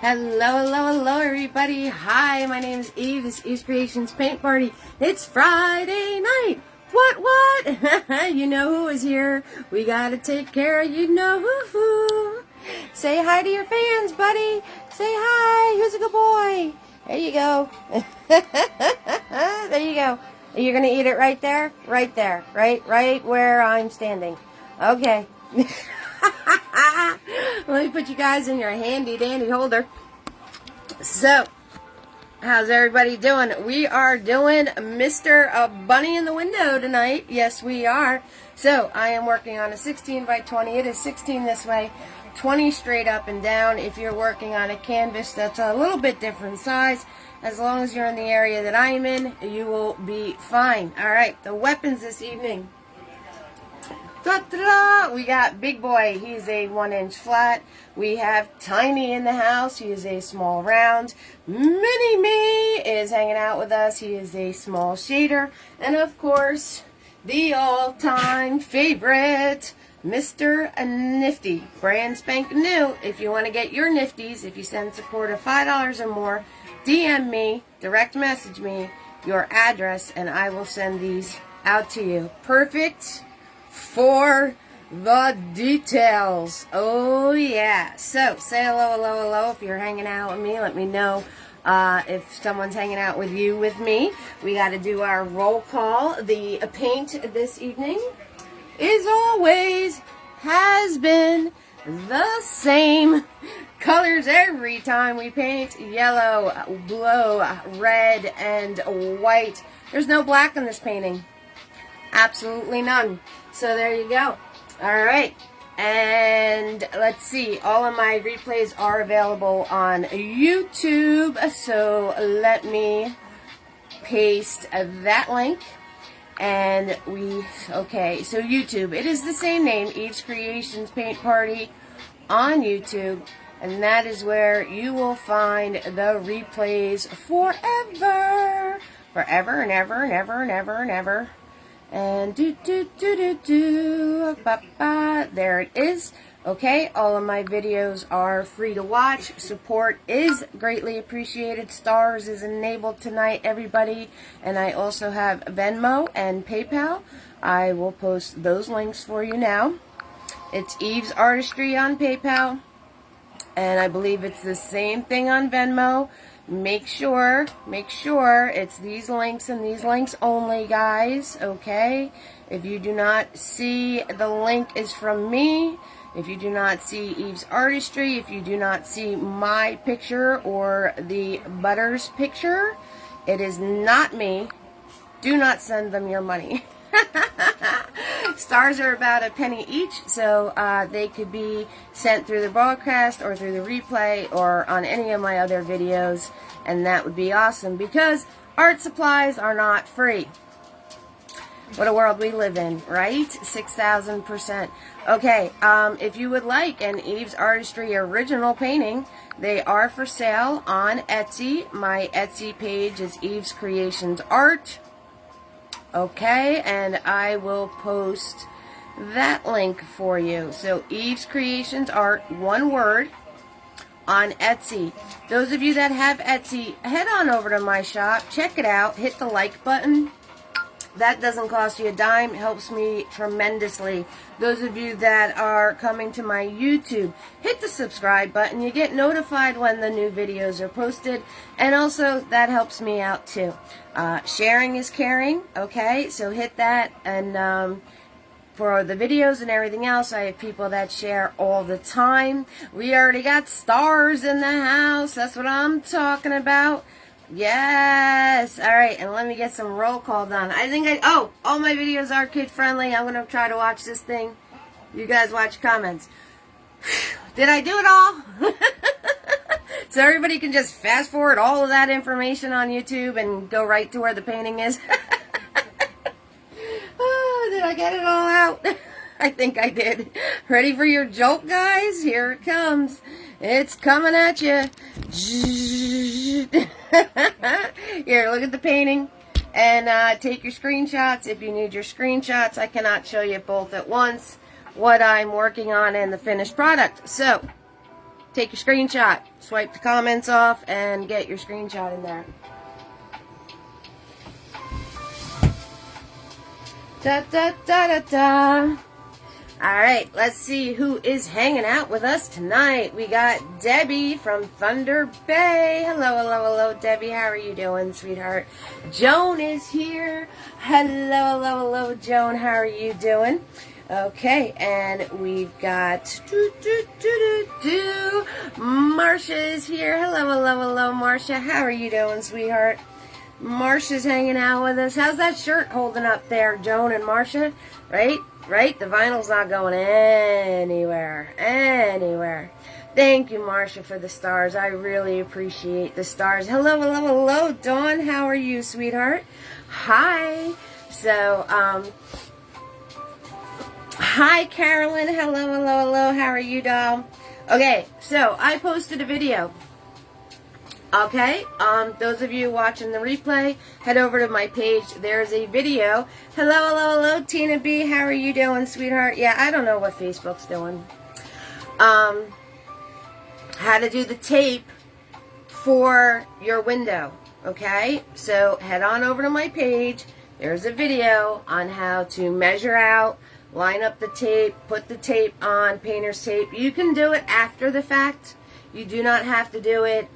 Hello, everybody. Hi, my name is Eve. This is Eve's Creations Paint Party. It's Friday night. What? You know who is here. We gotta take care of you know who. Say hi to your fans, buddy. Say hi. Who's a good boy? There you go. There you go. You're gonna eat it right there? Right there. Right where I'm standing. Okay. Let me put you guys in your handy dandy holder. So, how's everybody doing? We are doing Mr. Bunny in the Window tonight. Yes, we are. So, I am working on a 16 by 20. It is 16 this way, 20 straight up and down. If you're working on a canvas that's a little bit different size, as long as you're in the area that I am in, you will be fine. All right, the weapons this evening. Ta-da! We got Big Boy. He's a 1-inch flat. We have Tiny in the house. He is a small round. Mini Me is hanging out with us. He is a small shader. And of course, the all-time favorite, Mr. Nifty. Brand spanking new. If you want to get your Nifties, if you send support of $5 or more, DM me, direct message me your address, and I will send these out to you. Perfect for the details. Oh yeah. So say hello if you're hanging out with me. Let me know if someone's hanging out with you with me. We got to do our roll call. The paint this evening is always has been the same colors every time we paint: yellow, blue, red, and white. There's no black in this painting. Absolutely none. So there you go. All right. And let's see. All of my replays are available on YouTube. So let me paste that link. And okay. So YouTube. It is the same name, Eve's Creations Paint Party on YouTube. And that is where you will find the replays forever. Forever and ever and ever and ever and ever. And there it is. Okay, all of my videos are free to watch. Support is greatly appreciated. Stars is enabled tonight, everybody. And I also have Venmo and PayPal. I will post those links for you now. It's Eve's Artistry on PayPal. And I believe it's the same thing on Venmo. Make sure it's these links and these links only, guys, okay? If you do not see the link is from me, if you do not see Eve's Artistry, if you do not see my picture or the Butters picture, it is not me. Do not send them your money. Stars are about a penny each, so they could be sent through the broadcast or through the replay or on any of my other videos, and that would be awesome because art supplies are not free. What a world we live in, right? 6,000%. Okay, if you would like an Eve's Artistry original painting, they are for sale on Etsy. My Etsy page is Eve's Creations Art. Okay, and I will post that link for you. So, Eve's Creations Art, one word, on Etsy. Those of you that have Etsy, head on over to my shop, check it out, hit the like button. That doesn't cost you a dime, helps me tremendously. Those of you that are coming to my YouTube, hit the subscribe button. You get notified when the new videos are posted, and also that helps me out too. Sharing is caring, okay? So hit that, and for the videos and everything else, I have people that share all the time. We already got stars in the house. That's what I'm talking about. Yes. All right, and let me get some roll call done. All my videos are kid friendly. I'm going to try to watch this thing. You guys watch comments. Did I do it all? So everybody can just fast forward all of that information on YouTube and go right to where the painting is. Oh, did I get it all out? I think I did. Ready for your jolt, guys? Here it comes. It's coming at you. Here, look at the painting and take your screenshots if you need your screenshots. I cannot show you both at once what I'm working on and the finished product. So, take your screenshot. Swipe the comments off and get your screenshot in there. Da da da da da. Alright, let's see who is hanging out with us tonight. We got Debbie from Thunder Bay. Hello, hello, hello, Debbie. How are you doing, sweetheart? Joan is here. Hello, hello, hello, Joan. How are you doing? Okay, and we've got Marsha is here. Hello, hello, hello, Marsha. How are you doing, sweetheart? Marsha's hanging out with us. How's that shirt holding up there, Joan and Marsha? Right? Right? The vinyl's not going anywhere. Anywhere. Thank you, Marsha, for the stars. I really appreciate the stars. Hello, hello, hello, Dawn. How are you, sweetheart? Hi. So, hi, Carolyn. Hello, hello, hello. How are you, doll? Okay, so I posted a video. Okay, those of you watching the replay, head over to my page. There's a video. Hello, hello, hello, Tina B. How are you doing, sweetheart? Yeah, I don't know what Facebook's doing. How to do the tape for your window. Okay, so head on over to my page. There's a video on how to measure out, line up the tape, put the tape on, painter's tape. You can do it after the fact. You do not have to do it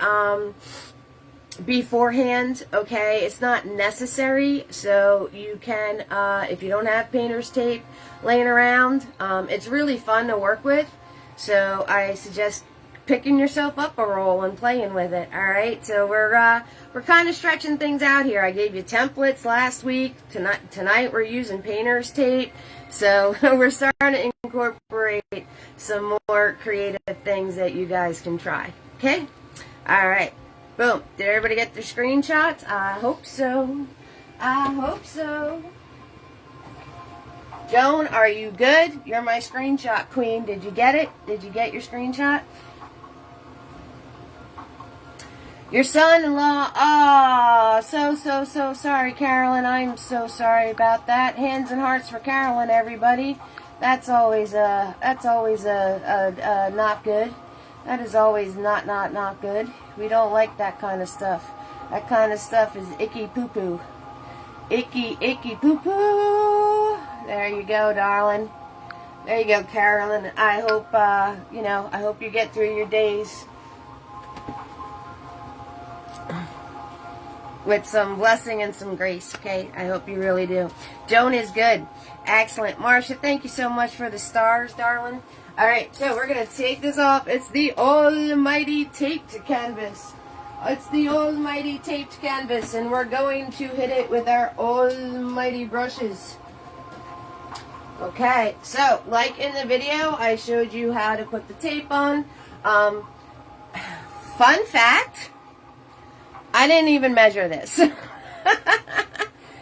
beforehand, okay? It's not necessary, so you can, if you don't have painter's tape laying around, it's really fun to work with, so I suggest picking yourself up a roll and playing with it, all right? So we're kind of stretching things out here. I gave you templates last week. Tonight we're using painter's tape. So we're starting to incorporate some more creative things that you guys can try. Okay? All right. Boom. Did everybody get their screenshots? I hope so. I hope so. Joan, are you good? You're my screenshot queen. Did you get it? Did you get your screenshot? Your son-in-law, so sorry, Carolyn. I'm so sorry about that. Hands and hearts for Carolyn, everybody. That's always not good. That is always not good. We don't like that kind of stuff. That kind of stuff is icky poo-poo. Icky poo-poo. There you go, darling. There you go, Carolyn. I hope, I hope you get through your days with some blessing and some grace, okay? I hope you really do. Joan is good. Excellent. Marsha, thank you so much for the stars, darling. All right, so we're going to take this off. It's the almighty taped canvas. It's the almighty taped canvas, and we're going to hit it with our almighty brushes. Okay, so like in the video, I showed you how to put the tape on. Fun fact, I didn't even measure this.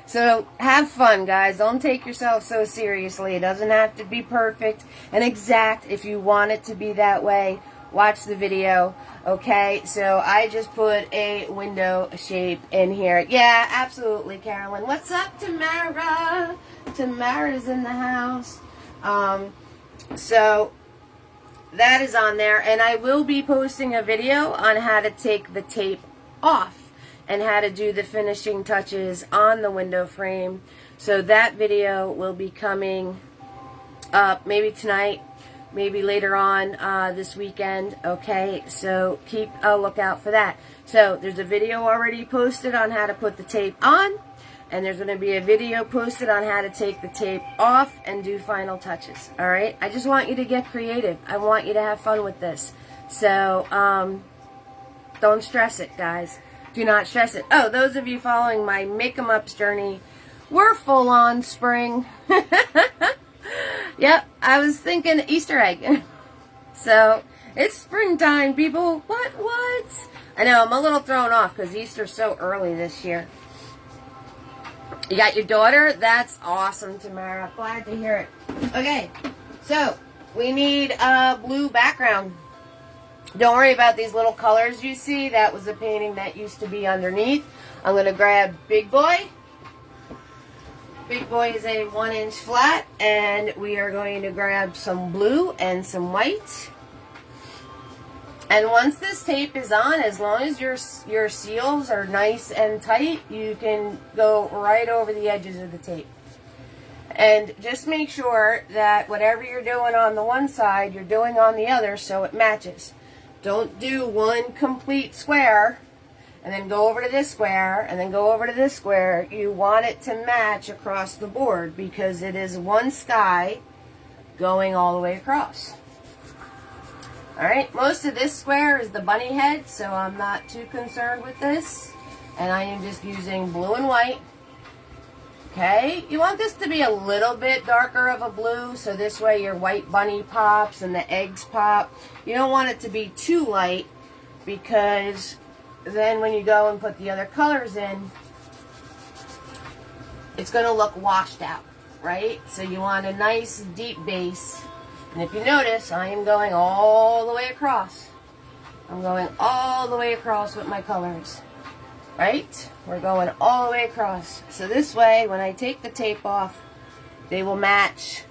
So have fun, guys. Don't take yourself so seriously. It doesn't have to be perfect and exact. If you want it to be that way, watch the video. Okay, so I just put a window shape in here. Yeah, absolutely, Carolyn. What's up, Tamara? Tamara's in the house. So that is on there, and I will be posting a video on how to take the tape off and how to do the finishing touches on the window frame. So that video will be coming up maybe tonight, maybe later on this weekend. Okay, so keep a lookout for that. So there's a video already posted on how to put the tape on, and there's going to be a video posted on how to take the tape off and do final touches. All right, I just want you to get creative. I want you to have fun with this. So don't stress it, guys. Do not stress it. Oh, those of you following my Make 'em Ups journey, we're full on spring. Yep, I was thinking Easter egg. So it's springtime, people. What? I know, I'm a little thrown off because Easter's so early this year. You got your daughter? That's awesome, Tamara. Glad to hear it. Okay, so we need a blue background. Don't worry about these little colors you see. That was a painting that used to be underneath. I'm going to grab Big Boy. Big Boy is a 1-inch flat, and we are going to grab some blue and some white. And once this tape is on, as long as your seals are nice and tight, you can go right over the edges of the tape. And just make sure that whatever you're doing on the one side, you're doing on the other so it matches. Don't do one complete square and then go over to this square and then go over to this square. You want it to match across the board because it is one sky going all the way across. Alright, most of this square is the bunny head, so I'm not too concerned with this. And I am just using blue and white. Okay, you want this to be a little bit darker of a blue, so this way your white bunny pops and the eggs pop. You don't want it to be too light, because then when you go and put the other colors in, it's going to look washed out, right? So you want a nice deep base. And if you notice, I am going all the way across. I'm going all the way across with my colors. Right? We're going all the way across. So this way, when I take the tape off, they will match.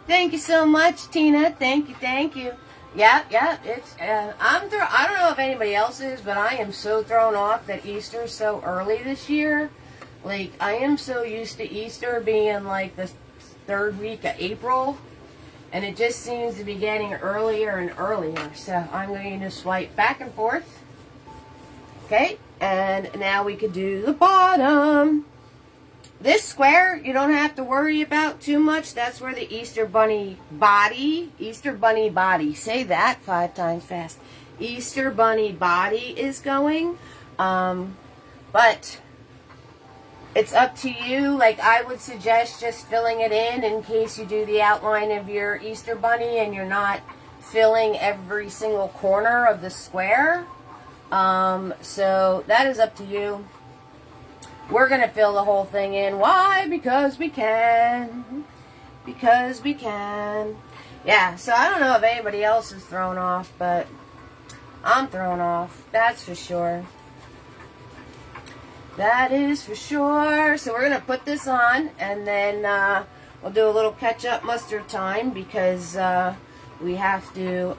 Thank you so much, Tina. Thank you, thank you. Yeah. It's I don't know if anybody else is, but I am so thrown off that Easter's so early this year. Like, I am so used to Easter being like the third week of April. And it just seems to be getting earlier and earlier. So I'm going to swipe back and forth. Okay, and now we could do the bottom. This square, you don't have to worry about too much. That's where the Easter bunny body, say that 5 times fast. Easter bunny body is going. But it's up to you. Like, I would suggest just filling it in case you do the outline of your Easter bunny and you're not filling every single corner of the square. So that is up to you. We're going to fill the whole thing in. Why? Because we can. Because we can. Yeah, so I don't know if anybody else is thrown off, but I'm thrown off. That's for sure. That is for sure. So we're going to put this on, and then we'll do a little ketchup mustard time because we have to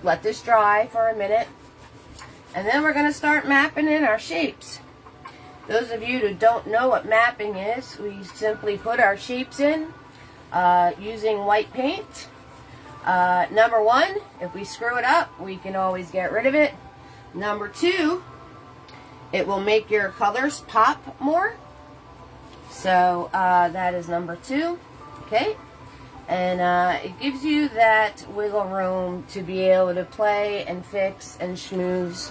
let this dry for a minute. And then we're going to start mapping in our shapes. Those of you who don't know what mapping is, we simply put our shapes in using white paint. Number 1, if we screw it up, we can always get rid of it. Number 2, it will make your colors pop more. So that is number 2. Okay. And it gives you that wiggle room to be able to play and fix and schmooze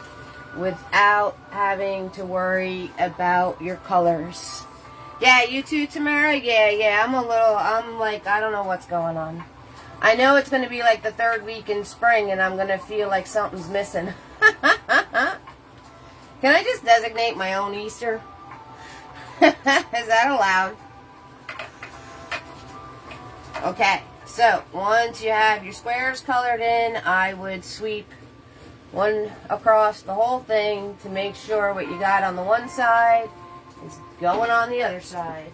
without having to worry about your colors. Yeah, you too, Tamara? Yeah. I'm like, I don't know what's going on. I know it's going to be like the 3rd week in spring and I'm going to feel like something's missing. Can I just designate my own Easter? Is that allowed? Okay, so once you have your squares colored in, I would sweep one across the whole thing to make sure what you got on the one side is going on the other side.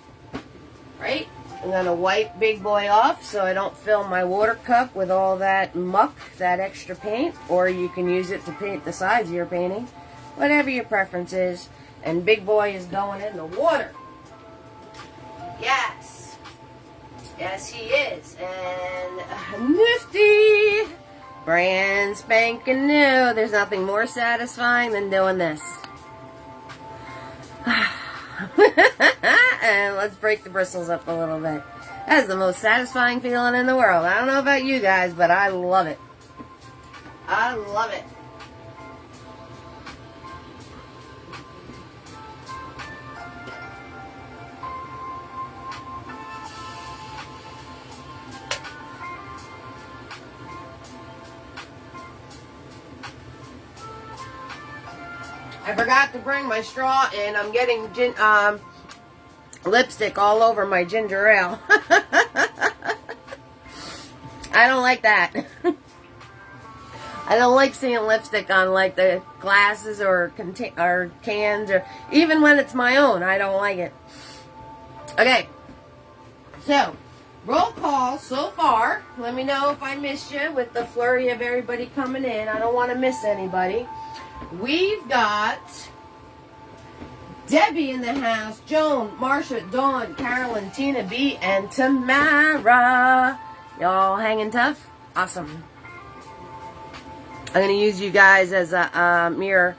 Right? I'm going to wipe Big Boy off so I don't fill my water cup with all that muck, that extra paint, or you can use it to paint the sides of your painting. Whatever your preference is. And Big Boy is going in the water. Yes. Yes, he is. And nifty. Brand spanking new. There's nothing more satisfying than doing this. And let's break the bristles up a little bit. That's the most satisfying feeling in the world. I don't know about you guys, but I love it. I love it. I forgot to bring my straw in. I'm getting lipstick all over my ginger ale. I don't like that. I don't like seeing lipstick on like the glasses or cans, or even when it's my own. I don't like it. Okay, so Roll call so far. Let me know if I missed you with the flurry of everybody coming in. I don't want to miss anybody. We've got Debbie in the house, Joan, Marsha, Dawn, Carolyn, Tina B, and Tamara. Y'all hanging tough? Awesome. I'm going to use you guys as a mirror.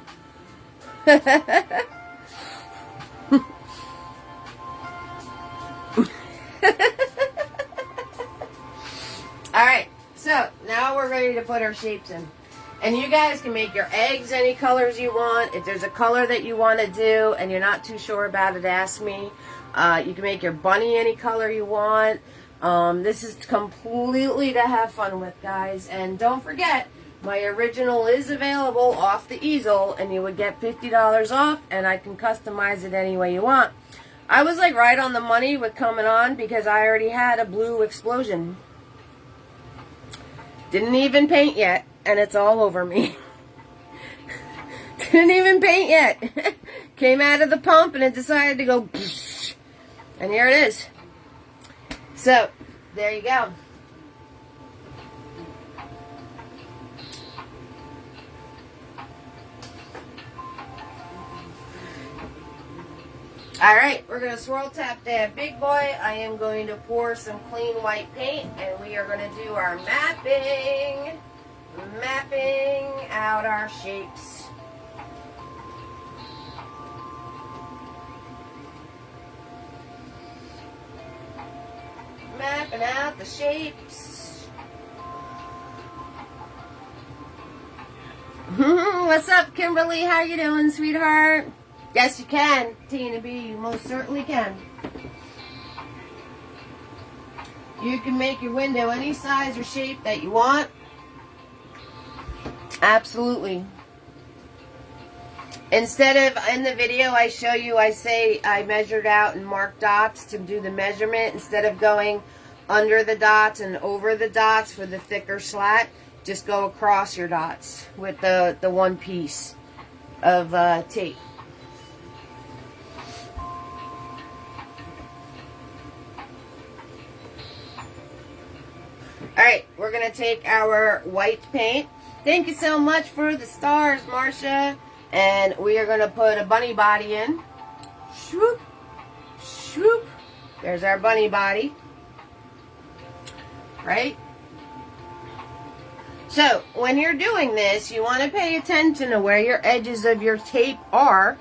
Alright, so now we're ready to put our shapes in. And you guys can make your eggs any colors you want. If there's a color that you want to do and you're not too sure about it, ask me. You can make your bunny any color you want. This is completely to have fun with, guys. And don't forget, my original is available off the easel, and you would get $50 off, and I can customize it any way you want. I was like right on the money with coming on because I already had a blue explosion. Didn't even paint yet, and it's all over me. Didn't even paint yet. Came out of the pump, and it decided to go, and here it is. So, there you go. Alright, we're going to swirl tap that big boy. I am going to pour some clean white paint, and we are going to do our mapping out our shapes. Mapping out the shapes. What's up, Kimberly? How you doing, sweetheart? Yes, you can, Tina B. You most certainly can. You can make your window any size or shape that you want. Absolutely. Instead of, in the video I show you, I say I measured out and marked dots to do the measurement. Instead of going under the dots and over the dots for the thicker slat, just go across your dots with the one piece of tape. Alright, we're going to take our white paint. Thank you so much for the stars, Marsha. And we are going to put a bunny body in. Swoop, swoop. There's our bunny body. Right? So, when you're doing this, you want to pay attention to where your edges of your tape are.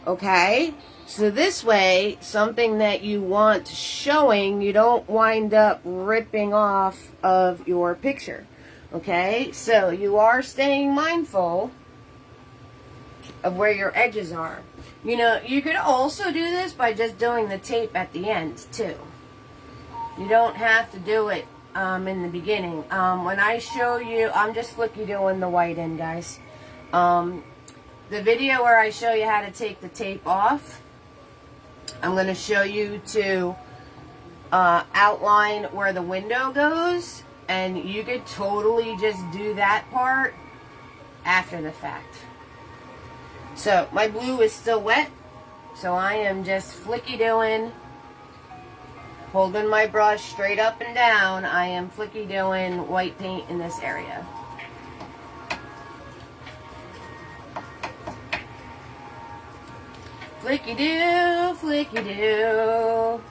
Okay? So this way, something that you want showing, you don't wind up ripping off of your picture. Okay? So you are staying mindful of where your edges are. You know, you could also do this by just doing the tape at the end, too. You don't have to do it in the beginning. When I show you, I'm just flicky doing the white end, guys. The video where I show you how to take the tape off, I'm going to show you to outline where the window goes, and you could totally just do that part after the fact. So my blue is still wet, so I am just flicky doing, holding my brush straight up and down. I am flicky doing white paint in this area. Flicky-doo, flicky-doo.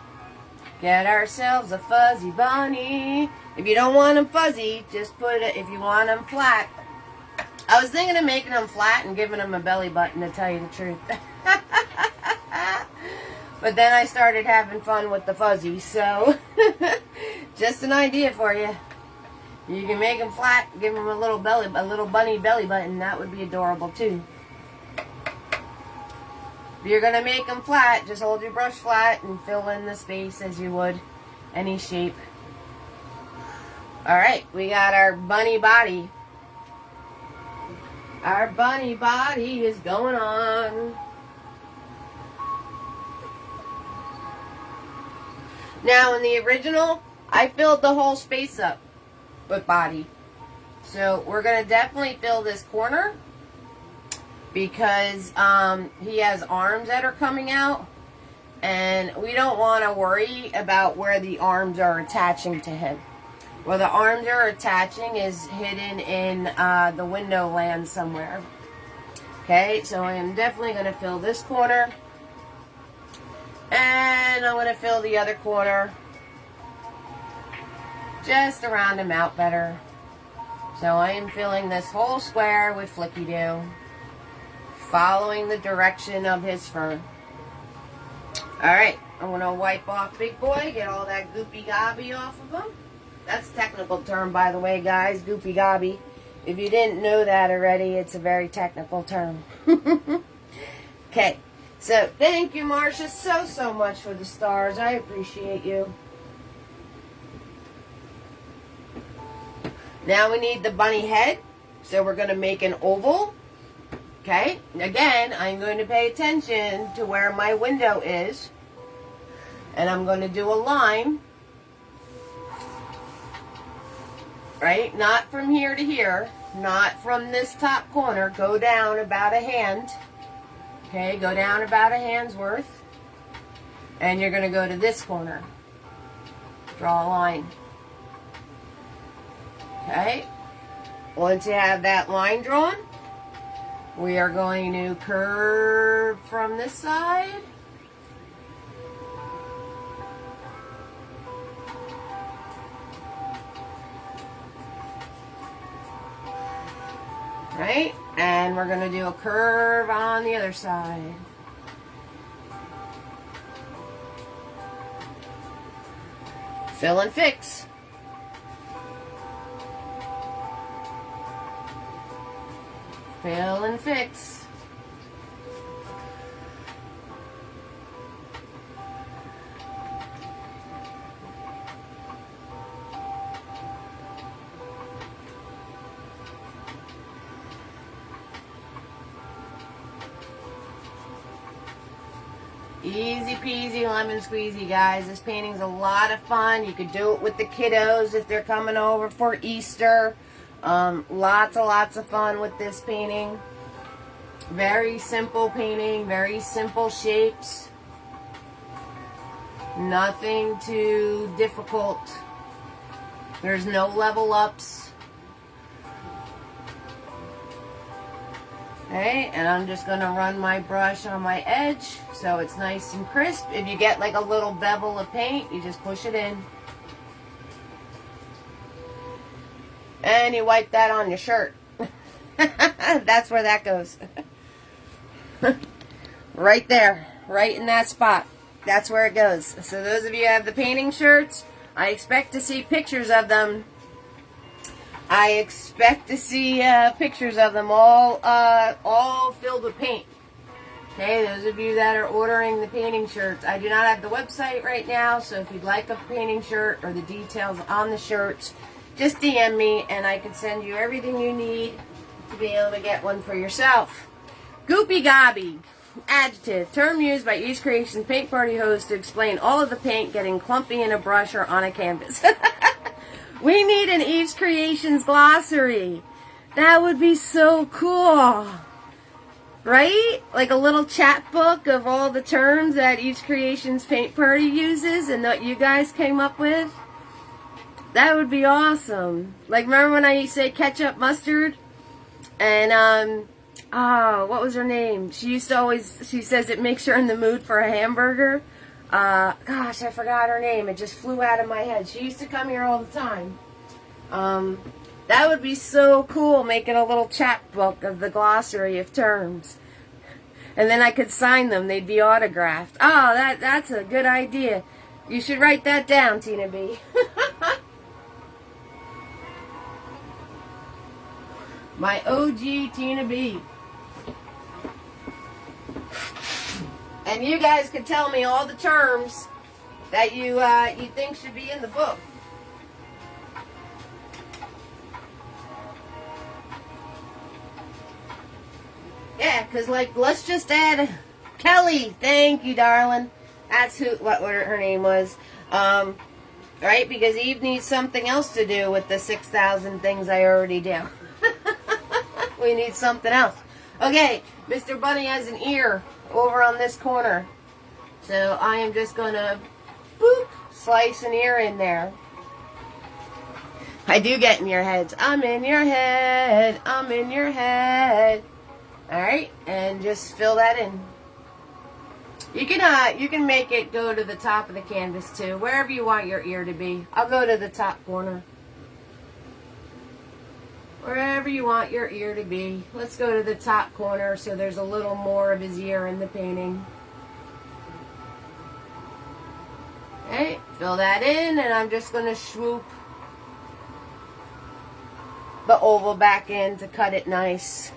Get ourselves a fuzzy bunny. If you don't want them fuzzy, just put it, if you want them flat. I was thinking of making them flat and giving them a belly button, to tell you the truth. But then I started having fun with the fuzzy, so just an idea for you. You can make them flat, give them a little bunny belly button. That would be adorable too. If you're going to make them flat, just hold your brush flat and fill in the space as you would any shape. Alright, we got our bunny body. Our bunny body is going on. Now, in the original, I filled the whole space up with body. So, we're going to definitely fill this corner, because he has arms that are coming out, And we don't want to worry about where the arms are attaching to him. Where the arms are attaching is hidden in the window land somewhere. Okay, so I am definitely going to fill this corner. And I'm going to fill the other corner. Just to round him out better. So I am filling this whole square with Flicky Doo. Following the direction of his fur. Alright, I'm going to wipe off Big Boy, get all that goopy gobby off of him. That's a technical term, by the way, guys, goopy gobby. If you didn't know that already, it's a very technical term. Okay, so thank you, Marcia, so much for the stars. I appreciate you. Now we need the bunny head, so we're going to make an oval. Okay, again, I'm going to pay attention to where my window is. And I'm going to do a line. Right? Not from here to here. Not from this top corner. Go down about a hand. Okay, go down about a hand's worth. And you're going to go to this corner. Draw a line. Okay. Once you have that line drawn, we are going to curve from this side. Right? And we're going to do a curve on the other side. Fill and fix. Fill and fix. Easy peasy lemon squeezy, guys. This painting's a lot of fun. You could do it with the kiddos if they're coming over for Easter. Lots of fun with this painting. Very simple painting, very simple shapes. Nothing too difficult. There's no level ups. Okay, and I'm just going to run my brush on my edge so it's nice and crisp. If you get like a little bevel of paint, you just push it in. And you wipe that on your shirt. That's where that goes. Right there. Right in that spot. That's where it goes. So those of you who have the painting shirts, I expect to see pictures of them. I expect to see pictures of them all filled with paint. Okay, those of you that are ordering the painting shirts, I do not have the website right now, so if you'd like a painting shirt or the details on the shirts, just DM me and I can send you everything you need to be able to get one for yourself. Goopy Gobby. Adjective. Term used by Eve's Creations Paint Party host to explain all of the paint getting clumpy in a brush or on a canvas. We need an Eve's Creations glossary. That would be so cool. Right? Like a little chat book of all the terms that Eve's Creations Paint Party uses and that you guys came up with. That would be awesome. Like, remember when I used to say ketchup, mustard? And, what was her name? She used to always, she says it makes her in the mood for a hamburger. Gosh, I forgot her name. It just flew out of my head. She used to come here all the time. That would be so cool, making a little chapbook of the glossary of terms. And then I could sign them. They'd be autographed. Oh, that's a good idea. You should write that down, Tina B. My OG Tina B. And you guys can tell me all the terms that you think should be in the book. Yeah, because, like, let's just add Kelly. Thank you, darling. That's what her name was. Right? Because Eve needs something else to do with the 6,000 things I already do. We need something else. Okay, Mr. Bunny has an ear over on this corner. So I am just going to, boop, slice an ear in there. I do get in your heads. I'm in your head. I'm in your head. Alright, and just fill that in. You can make it go to the top of the canvas too, wherever you want your ear to be. I'll go to the top corner. Wherever you want your ear to be. Let's go to the top corner so there's a little more of his ear in the painting. Okay, fill that in, and I'm just going to swoop the oval back in to cut it nice.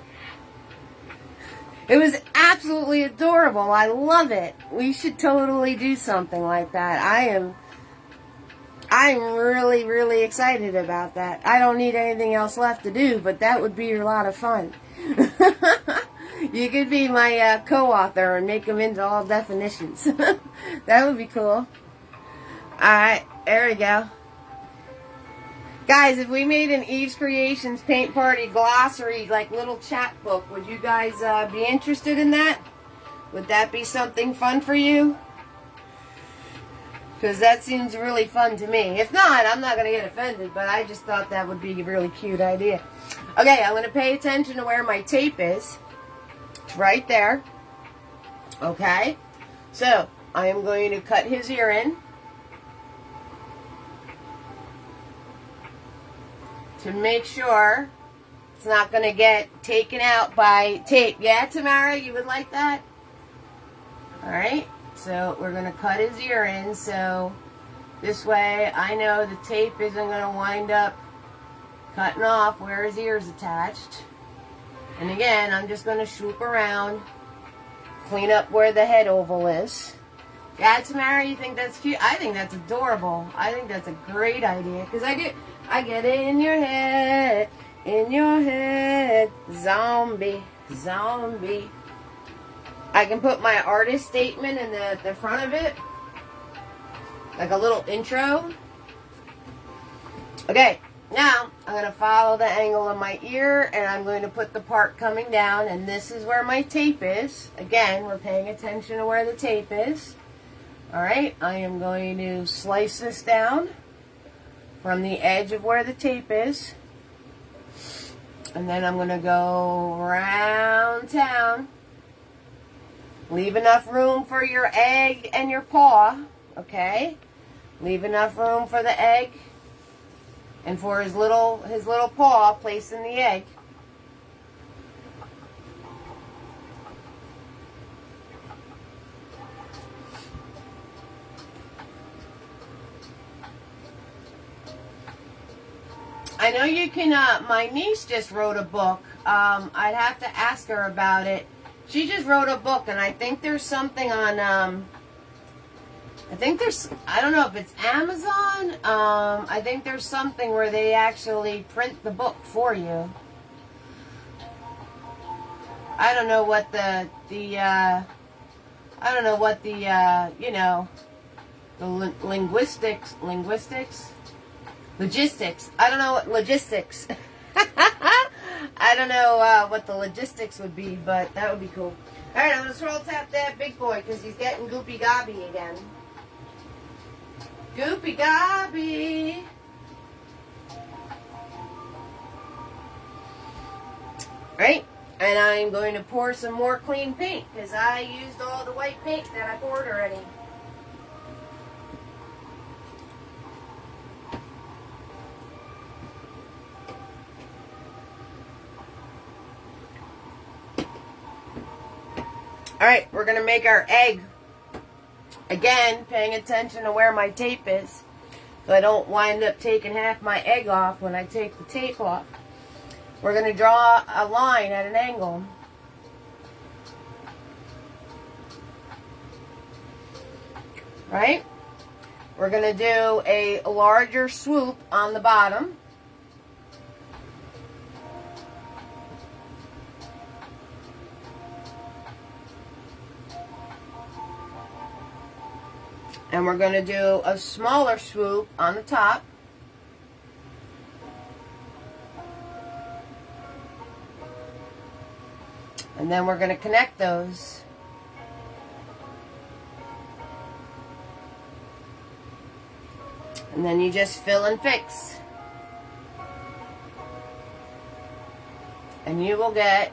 It was absolutely adorable. I love it. We should totally do something like that. I'm really, really excited about that. I don't need anything else left to do, but that would be a lot of fun. You could be my co-author and make them into all definitions. That would be cool. Alright, there we go. Guys, if we made an Eve's Creations Paint Party glossary, like little chapbook, would you guys be interested in that? Would that be something fun for you? Because that seems really fun to me. If not, I'm not going to get offended, but I just thought that would be a really cute idea. Okay, I'm going to pay attention to where my tape is. It's right there. Okay, so I am going to cut his ear in. To make sure it's not going to get taken out by tape. Yeah, Tamara, you would like that? Alright, so we're going to cut his ear in, so this way I know the tape isn't going to wind up cutting off where his ear is attached. And again, I'm just going to swoop around, clean up where the head oval is. Yeah, Tamara, you think that's cute? I think that's adorable. I think that's a great idea, because I get in your head, zombie, zombie. I can put my artist statement in the front of it, like a little intro. Okay, now I'm going to follow the angle of my ear, and I'm going to put the part coming down, and this is where my tape is. Again, we're paying attention to where the tape is. Alright, I am going to slice this down from the edge of where the tape is. And then I'm going to go around town. Leave enough room for your egg and your paw. Okay? Leave enough room for the egg and for his little paw placed in the egg. I know you can, my niece just wrote a book. I'd have to ask her about it. She just wrote a book, and I think there's something on, I don't know if it's Amazon. I think there's something where they actually print the book for you. I don't know what logistics. I don't know what logistics. I don't know what the logistics would be, but that would be cool. Alright, I'm going to swirl tap that big boy because he's getting goopy gobby again. Goopy gobby. Right? And I'm going to pour some more clean paint because I used all the white paint that I poured already. Alright, we're going to make our egg. Again, paying attention to where my tape is, so I don't wind up taking half my egg off when I take the tape off. We're going to draw a line at an angle. Right? We're going to do a larger swoop on the bottom. And we're going to do a smaller swoop on the top. And then we're going to connect those. And then you just fill and fix. And you will get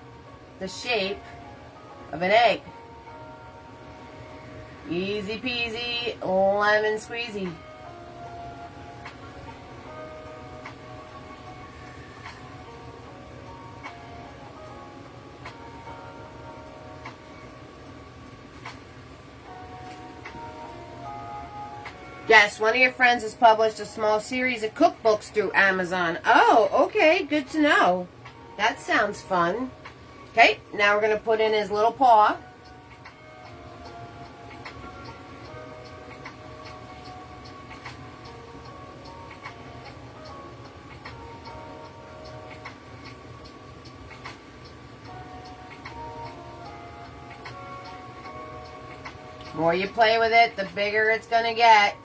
the shape of an egg. Easy peasy, lemon squeezy. Yes, one of your friends has published a small series of cookbooks through Amazon. Oh, okay, good to know. That sounds fun. Okay, now we're going to put in his little paw. The more you play with it, the bigger it's going to get.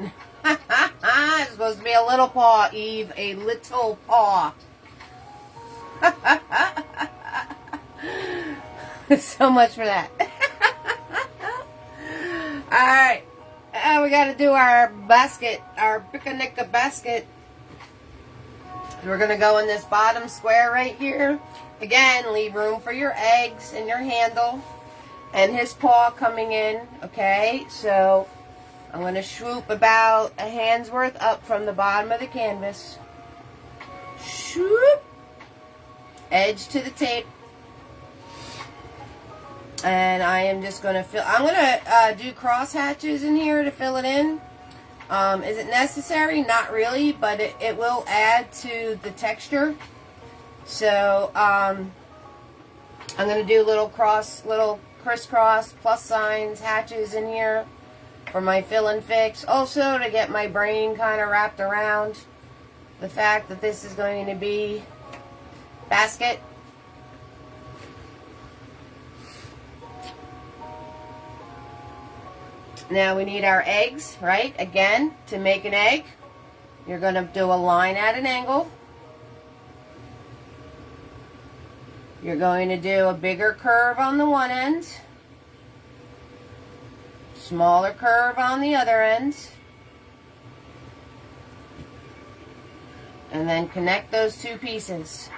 It's supposed to be a little paw, Eve. A little paw. So much for that. Alright. And we got to do our basket, our picnic basket. We're going to go in this bottom square right here. Again, leave room for your eggs and your handle. And his paw coming in, okay? So I'm going to swoop about a hand's worth up from the bottom of the canvas. Swoop. Edge to the tape. And I am just going to fill, I'm going to do cross hatches in here to fill it in. Is it necessary? Not really, but it will add to the texture. So I'm going to do little crisscross plus signs, hatches in here for my fill and fix. Also to get my brain kind of wrapped around the fact that this is going to be basket. Now we need our eggs, right? Again, to make an egg, you're going to do a line at an angle. You're going to do a bigger curve on the one end, smaller curve on the other end, and then connect those two pieces.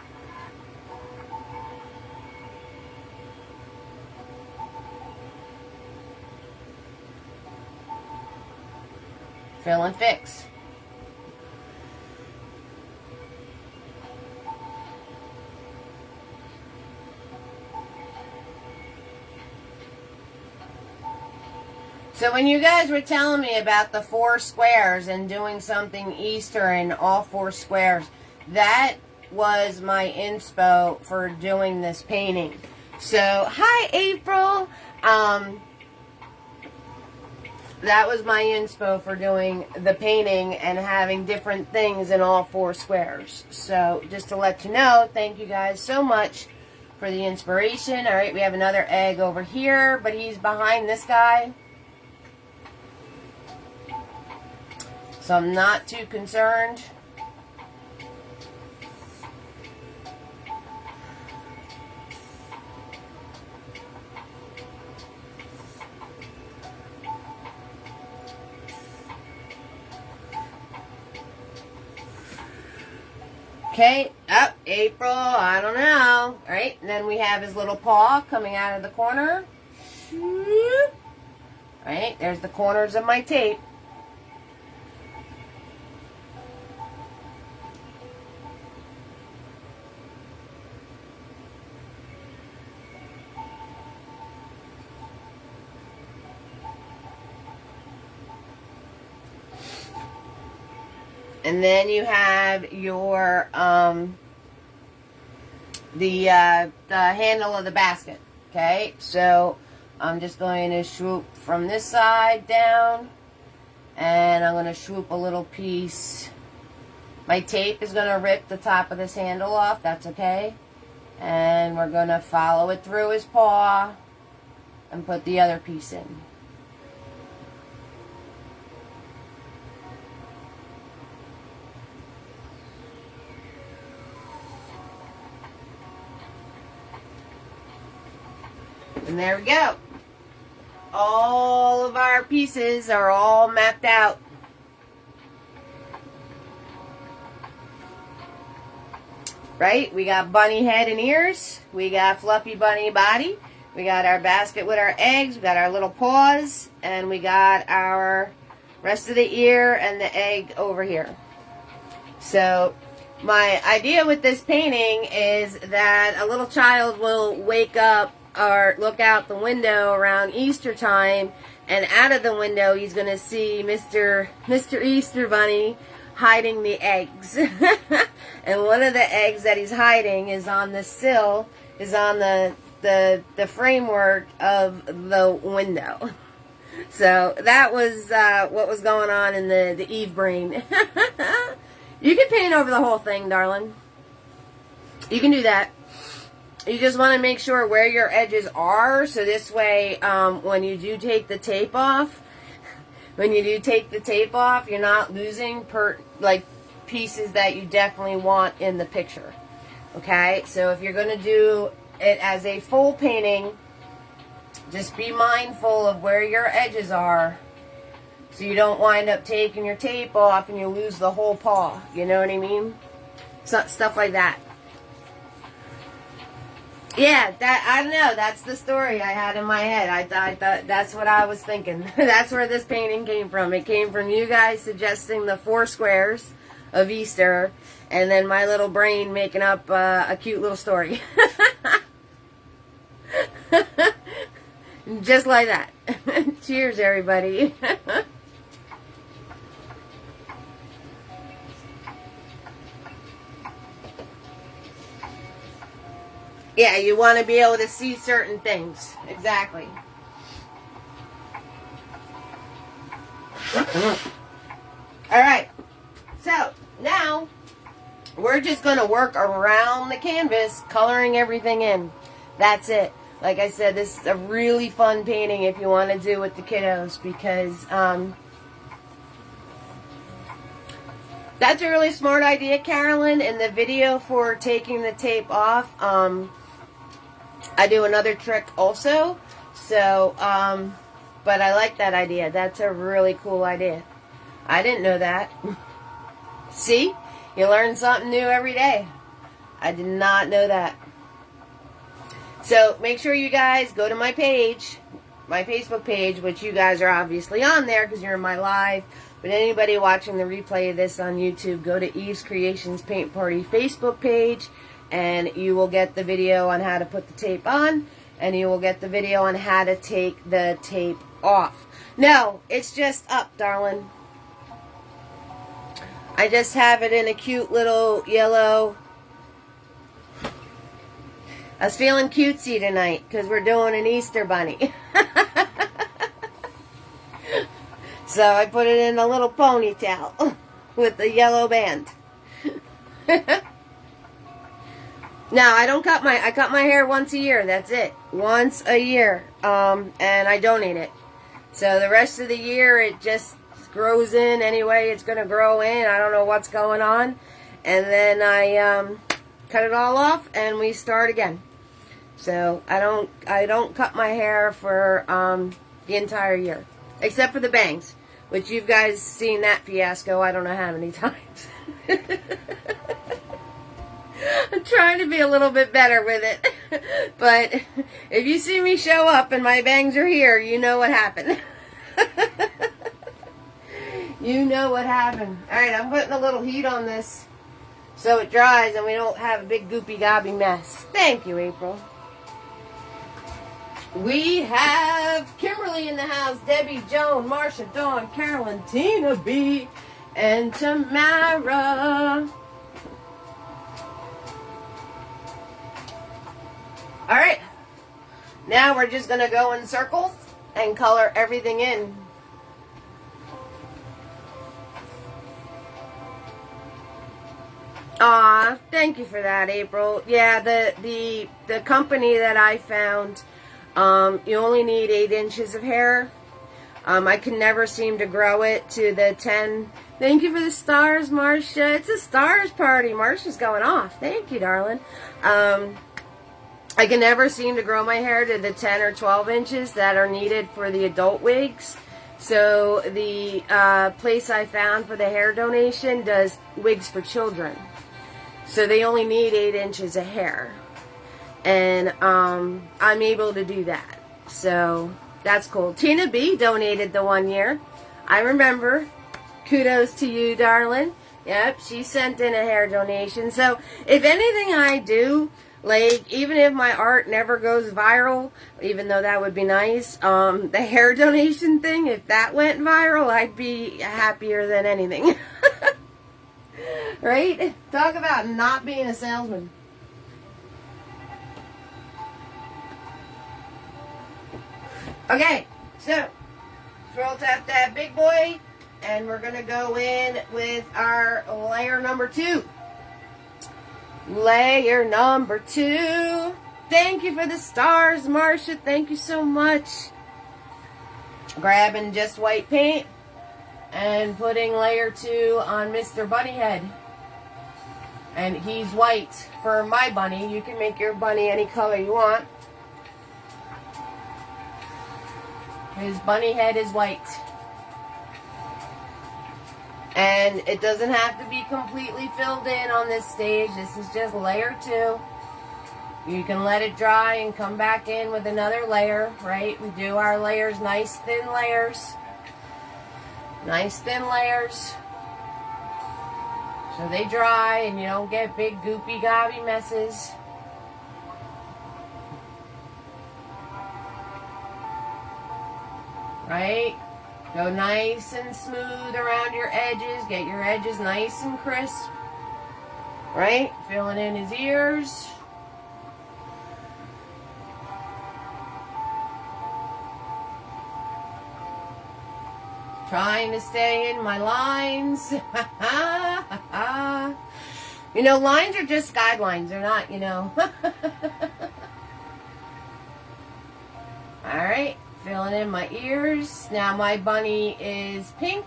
Fill and fix. So when you guys were telling me about the 4 squares and doing something Easter in all 4 squares, that was my inspo for doing this painting. So, hi April! That was my inspo for doing the painting and having different things in all 4 squares. So, just to let you know, thank you guys so much for the inspiration. Alright, we have another egg over here, but he's behind this guy. So I'm not too concerned. Okay, up, April, I don't know. Alright, and then we have his little paw coming out of the corner. Alright, there's the corners of my tape. And then you have your, the handle of the basket, okay? So, I'm just going to swoop from this side down, and I'm going to swoop a little piece. My tape is going to rip the top of this handle off, that's okay. And we're going to follow it through his paw, and put the other piece in. And there we go. All of our pieces are all mapped out. right? We got bunny head and ears. We got fluffy bunny body. We got our basket with our eggs. We got our little paws. And we got our rest of the ear and the egg over here. So my idea with this painting is that a little child will wake up or look out the window around Easter time, and out of the window he's going to see Mr. Easter Bunny hiding the eggs. And one of the eggs that he's hiding is on the sill, is on the framework of the window. So that was what was going on in the Eve brain. You can paint over the whole thing, darling. You can do that. You just want to make sure where your edges are, so this way, when you do take the tape off, you're not losing pieces that you definitely want in the picture. Okay, so if you're going to do it as a full painting, just be mindful of where your edges are, so you don't wind up taking your tape off and you lose the whole paw. You know what I mean? Stuff like that. Yeah, I don't know. That's the story I had in my head. I thought that's what I was thinking. That's where this painting came from. It came from you guys suggesting the 4 squares of Easter, and then my little brain making up a cute little story. Just like that. Cheers, everybody. Yeah, you want to be able to see certain things. Exactly. Alright. So, now, we're just going to work around the canvas, coloring everything in. That's it. Like I said, this is a really fun painting if you want to do with the kiddos, because that's a really smart idea, Carolyn. In the video for taking the tape off, I do another trick also. So, but I like that idea. That's a really cool idea. I didn't know that. See? You learn something new every day. I did not know that. So, make sure you guys go to my page, my Facebook page, which you guys are obviously on there because you're in my live. But anybody watching the replay of this on YouTube, go to Eve's Creations Paint Party Facebook page, and you will get the video on how to put the tape on, and you will get the video on how to take the tape off. No, it's just up, darling. I just have it in a cute little yellow. I was feeling cutesy tonight because we're doing an Easter bunny. So I put it in a little ponytail with the yellow band. Now, I cut my hair once a year. That's it. Once a year. And I donate it. So the rest of the year, it just grows in anyway. It's going to grow in. I don't know what's going on. And then I cut it all off and we start again. So I don't cut my hair for the entire year. Except for the bangs, which you guys seen that fiasco I don't know how many times. I'm trying to be a little bit better with it. But if you see me show up and my bangs are here, you know what happened. You know what happened. Alright, I'm putting a little heat on this so it dries and we don't have a big goopy gobby mess. Thank you, April. We have Kimberly in the house, Debbie, Joan, Marsha, Dawn, Carolyn, Tina B, and Tamara. Alright, now we're just going to go in circles and color everything in. Aw, thank you for that, April. Yeah, the company that I found, you only need 8 inches of hair. I can never seem to grow it to the 10. Thank you for the stars, Marcia. It's a stars party. Marcia's going off. Thank you, darling. I can never seem to grow my hair to the 10 or 12 inches that are needed for the adult wigs. So the place I found for the hair donation does wigs for children. So they only need 8 inches of hair. And I'm able to do that. So that's cool. Tina B donated the 1 year. I remember. Kudos to you, darling. Yep, she sent in a hair donation. So if anything I do, like even if my art never goes viral, even though that would be nice, the hair donation thing, if that went viral, I'd be happier than anything. Right? Talk about not being a salesman. Okay, so scroll tap that big boy. And we're going to go in with our layer number 2. Layer number 2. Thank you for the stars, Marcia. Thank you so much. Grabbing just white paint and putting layer 2 on Mr. Bunnyhead. And he's white for my bunny. You can make your bunny any color you want. His bunny head is white. And it doesn't have to be completely filled in on this stage. This is just layer 2. You can let it dry and come back in with another layer, right? We do our layers, nice thin layers. Nice thin layers. So they dry and you don't get big goopy gobby messes. Right? Go nice and smooth around your edges. Get your edges nice and crisp. Right? Filling in his ears. Trying to stay in my lines. You know, lines are just guidelines. They're not, you know. Alright. Filling in my ears. Now my bunny is pink.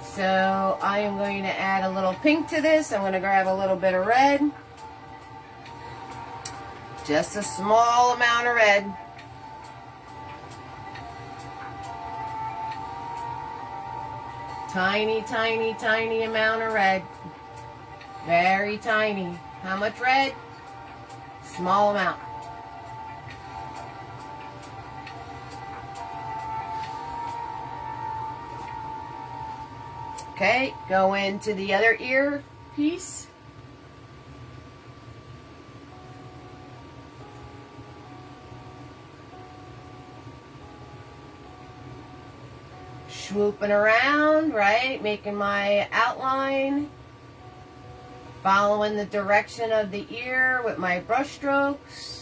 So I am going to add a little pink to this. I'm going to grab a little bit of red. Just a small amount of red. Tiny, tiny, tiny amount of red. Very tiny. How much red? Small amount. Okay, go into the other ear piece. Swooping around, right? Making my outline. Following the direction of the ear with my brush strokes.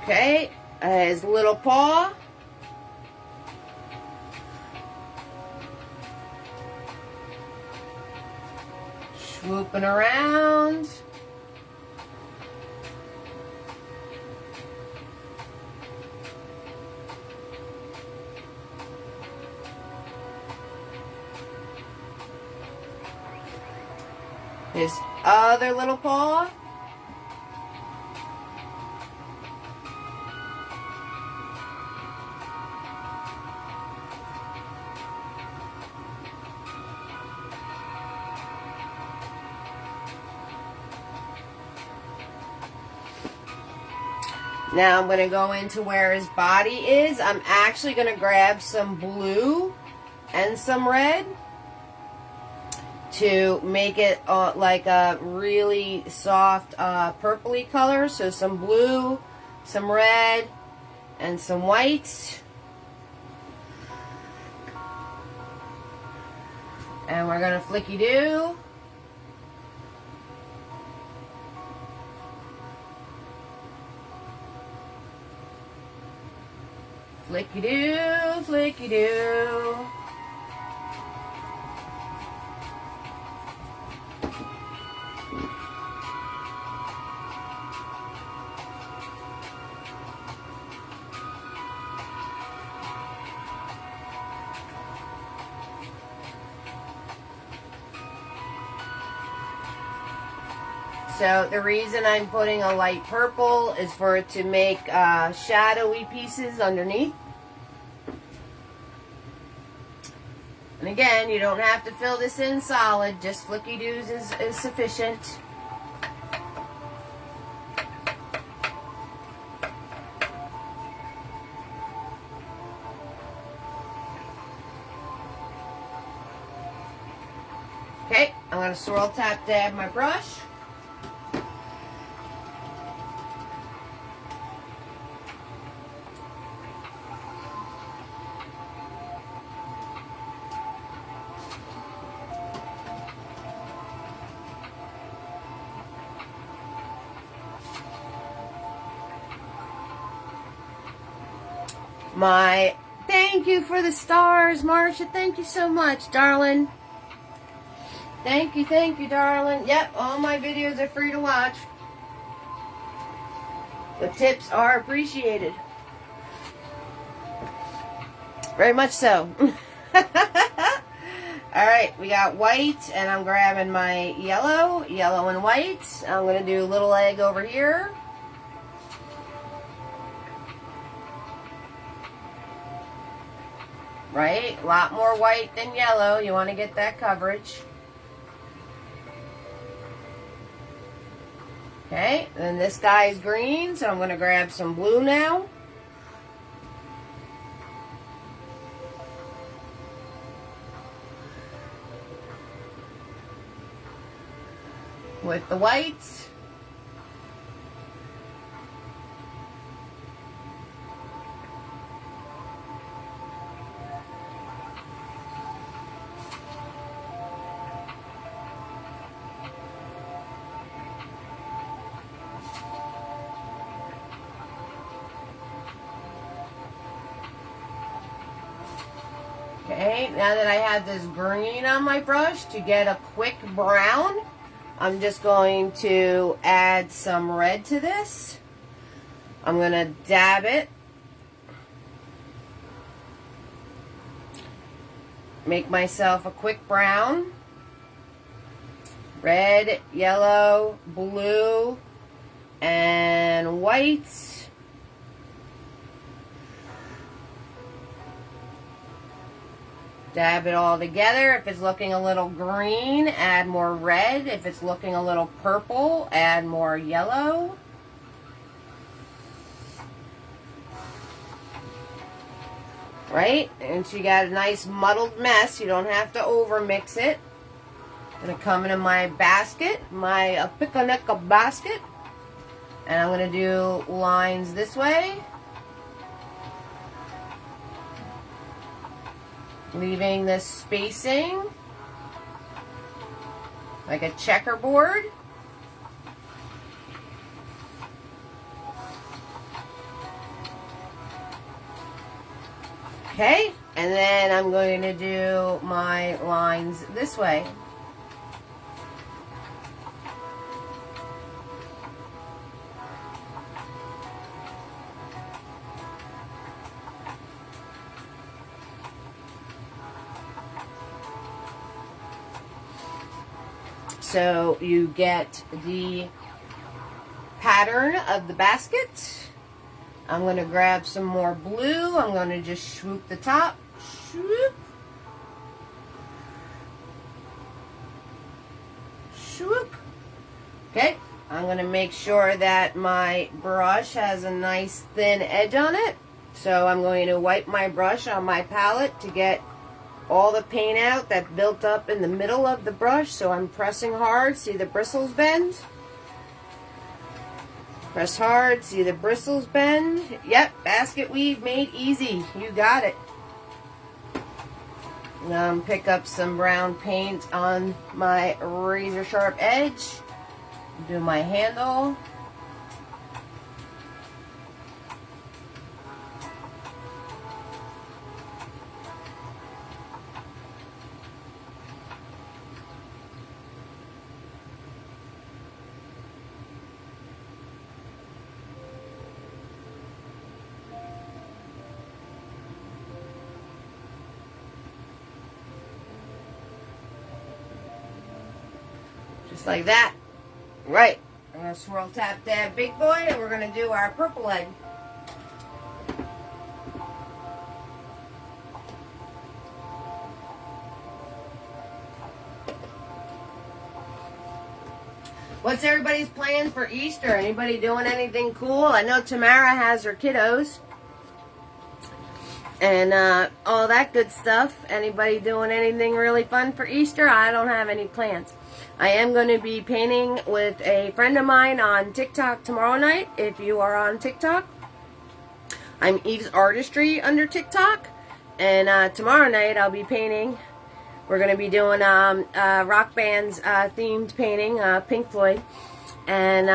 Okay, his little paw. Swooping around. His other little paw. Now I'm going to go into where his body is. I'm actually going to grab some blue and some red to make it like a really soft purpley color. So some blue, some red, and some white. And we're going to flicky-do. Flicky-do, flicky-do. So the reason I'm putting a light purple is for it to make shadowy pieces underneath. And again, you don't have to fill this in solid, just flicky-doos is sufficient. Okay, I'm going to swirl tap dab my brush. Thank you for the stars, Marcia. Thank you so much, darling. Thank you, darling. Yep, all my videos are free to watch. The tips are appreciated. Very much so. Alright, we got white, and I'm grabbing my yellow and white. I'm going to do a little egg over here. Right? A lot more white than yellow. You want to get that coverage. Okay, then this guy's green, so I'm going to grab some blue now. With the whites. Okay, now that I have this green on my brush, to get a quick brown, I'm just going to add some red to this. I'm going to dab it. Make myself a quick brown. Red, yellow, blue, and white. Dab it all together. If it's looking a little green, add more red. If it's looking a little purple, add more yellow. Right? And so you got a nice muddled mess. You don't have to over mix it. I'm going to come into my basket, my Pickanicka basket. And I'm going to do lines this way. Leaving this spacing like a checkerboard. Okay, and then I'm going to do my lines this way. So you get the pattern of the basket. I'm going to grab some more blue. I'm going to just swoop the top. Swoop. Swoop. Okay. I'm going to make sure that my brush has a nice thin edge on it. So I'm going to wipe my brush on my palette to get all the paint out that built up in the middle of the brush. So I'm pressing hard. See the bristles bend? Press hard. See the bristles bend? Yep, basket weave made easy. You got it. Now pick up some brown paint on my razor sharp edge. Do my handle. Just like that. Right. gonna swirl tap that big boy, and we're gonna do our purple egg. What's everybody's plans for Easter? Anybody doing anything cool? I know Tamara has her kiddos and all that good stuff. Anybody doing anything really fun for Easter? I don't have any plans. I am going to be painting with a friend of mine on TikTok tomorrow night. If you are on TikTok, I'm Eve's Artistry under TikTok, and tomorrow night I'll be painting. We're going to be doing rock band's themed painting, Pink Floyd. And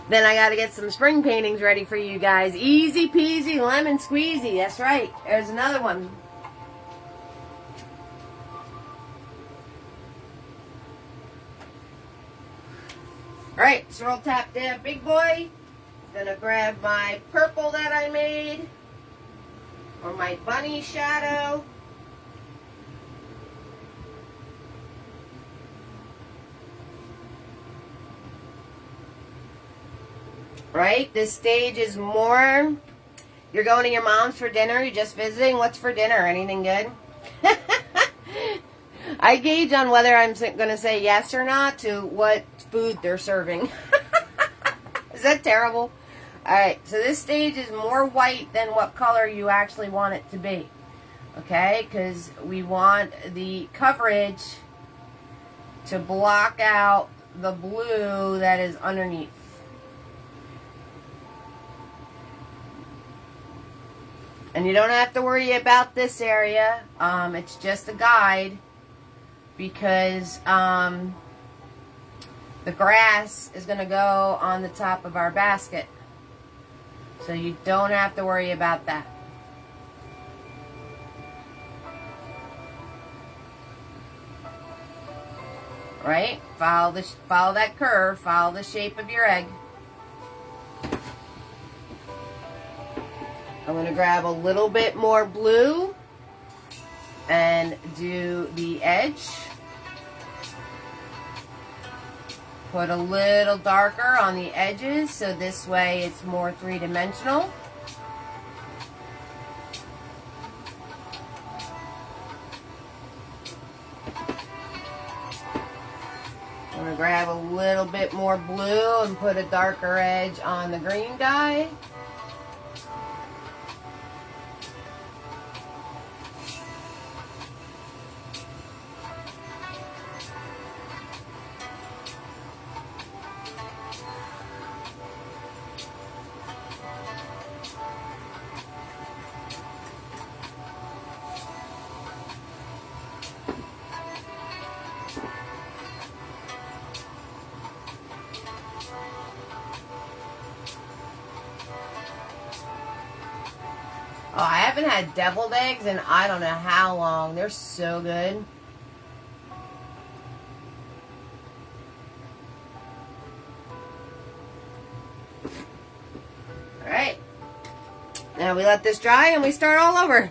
then I got to get some spring paintings ready for you guys. Easy peasy, lemon squeezy. That's right. There's another one. Alright, swirl tap that big boy. Gonna grab my purple that I made. Or my bunny shadow. Right? This stage is more, you're going to your mom's for dinner, you're just visiting. What's for dinner? Anything good? I gauge on whether I'm going to say yes or not to what food they're serving. Is that terrible? Alright, so this stage is more white than what color you actually want it to be. Okay? Because we want the coverage to block out the blue that is underneath. And you don't have to worry about this area. It's just a guide because the grass is going to go on the top of our basket. So you don't have to worry about that. Right? Follow that curve. Follow the shape of your egg. I'm going to grab a little bit more blue and do the edge. Put a little darker on the edges so this way it's more three-dimensional. I'm going to grab a little bit more blue and put a darker edge on the green dye. Oh, I haven't had deviled eggs in I don't know how long. They're so good. Alright. Now we let this dry and we start all over.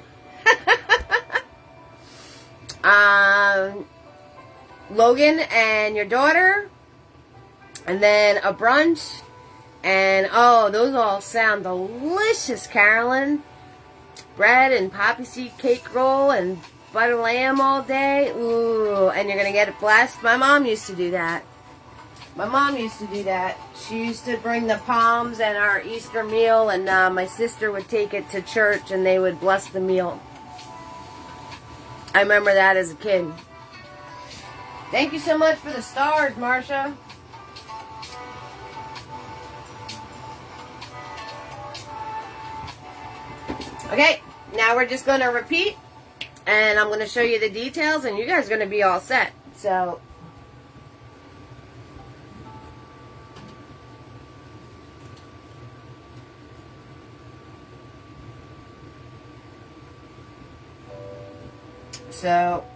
Logan and your daughter. And then a brunch. And oh, those all sound delicious, Carolyn. Bread and poppy seed cake roll and butter lamb all day. Ooh, and you're going to get it blessed. My mom used to do that. She used to bring the palms and our Easter meal, and my sister would take it to church and they would bless the meal. I remember that as a kid. Thank you so much for the stars, Marsha. Okay, now we're just going to repeat, and I'm going to show you the details, and you guys are going to be all set. So,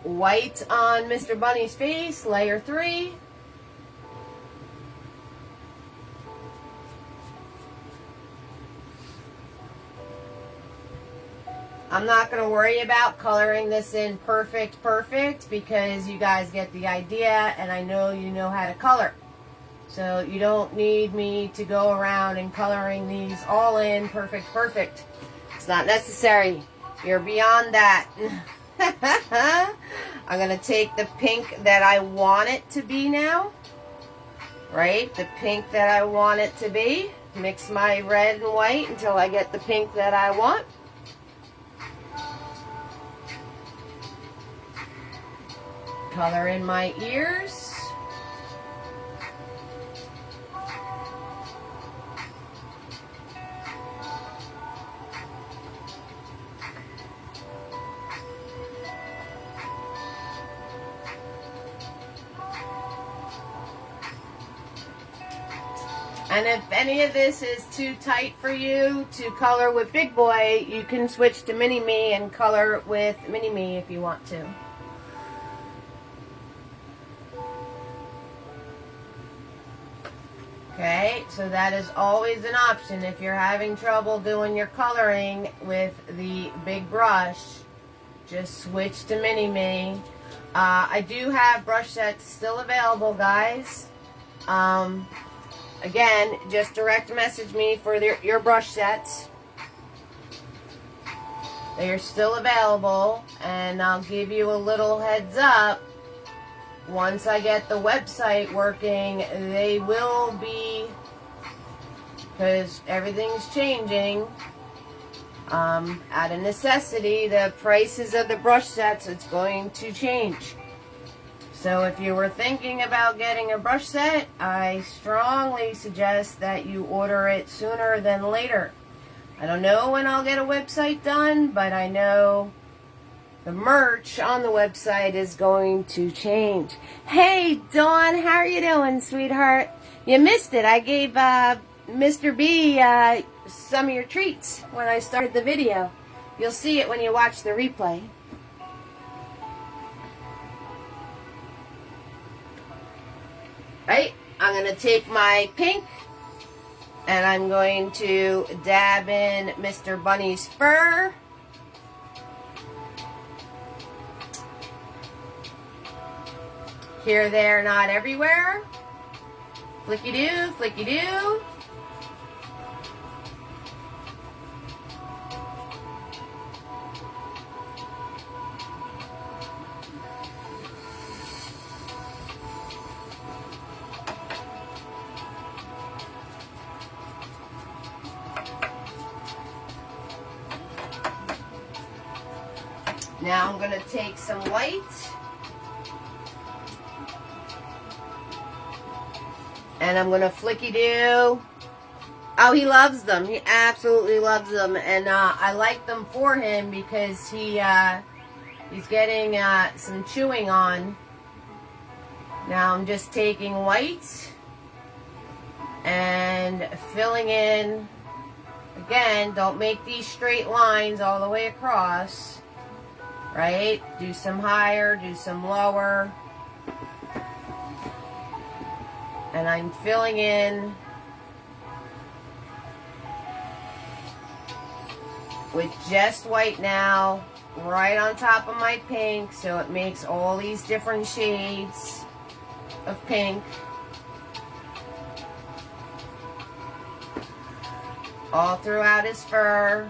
white on Mr. Bunny's face, layer 3. I'm not going to worry about coloring this in perfect because you guys get the idea and I know you know how to color. So you don't need me to go around and coloring these all in perfect. It's not necessary. You're beyond that. I'm going to take the pink that I want it to be now. Right? The pink that I want it to be. Mix my red and white until I get the pink that I want. Color in my ears. And if any of this is too tight for you to color with Big Boy, you can switch to Mini Me and color with Mini Me if you want to. Okay, so that is always an option. If you're having trouble doing your coloring with the big brush, just switch to Mini Me. I do have brush sets still available, guys. Again, just direct message me for your brush sets. They are still available, and I'll give you a little heads up. Once I get the website working, they will be, because everything's changing, out of necessity, the prices of the brush sets, it's going to change. So if you were thinking about getting a brush set, I strongly suggest that you order it sooner than later. I don't know when I'll get a website done, but I know the merch on the website is going to change. Hey, Dawn, how are you doing, sweetheart? You missed it. I gave Mr. B some of your treats when I started the video. You'll see it when you watch the replay. Right, I'm going to take my pink and I'm going to dab in Mr. Bunny's fur. Here, there, not everywhere. Flicky-doo, flicky-doo. Now I'm going to take some white and I'm going to flicky-do. Oh, he loves them. He absolutely loves them. And I like them for him because he's getting some chewing on. Now I'm just taking white and filling in. Again, don't make these straight lines all the way across. Right? Do some higher, do some lower. And I'm filling in with just white now, right on top of my pink, so it makes all these different shades of pink. All throughout his fur.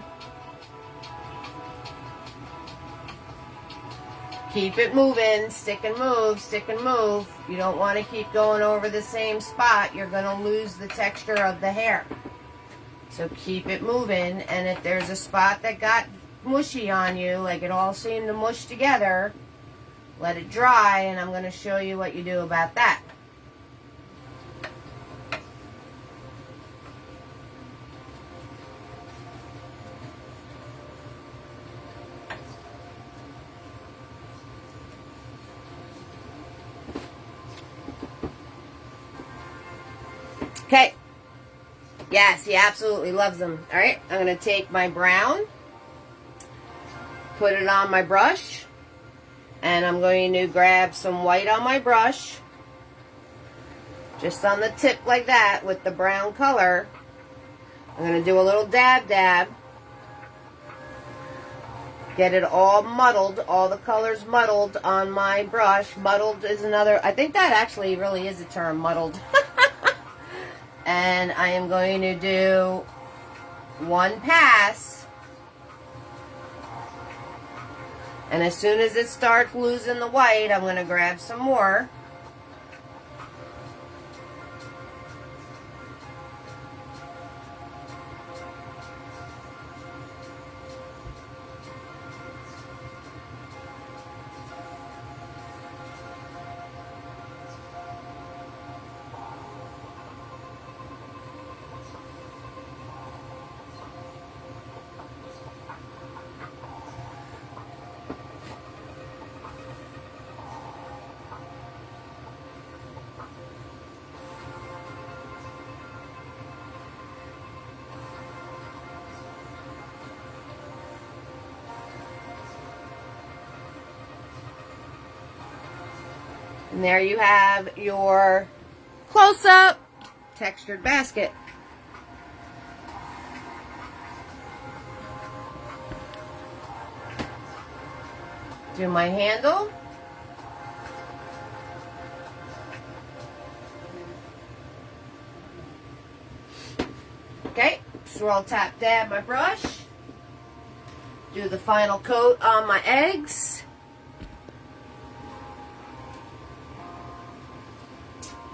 Keep it moving, stick and move, stick and move. You don't want to keep going over the same spot. You're going to lose the texture of the hair. So keep it moving, and if there's a spot that got mushy on you, like it all seemed to mush together, let it dry, and I'm going to show you what you do about that. Okay. Yes, he absolutely loves them. All right, I'm going to take my brown, put it on my brush, and I'm going to grab some white on my brush, just on the tip like that with the brown color. I'm going to do a little dab, get it all muddled, all the colors muddled on my brush. Muddled is another, I think that actually really is a term, muddled. And I am going to do one pass. And as soon as it starts losing the white, I'm going to grab some more. And there you have your close-up textured basket. Do my handle. Okay, swirl, tap, dab my brush. Do the final coat on my eggs.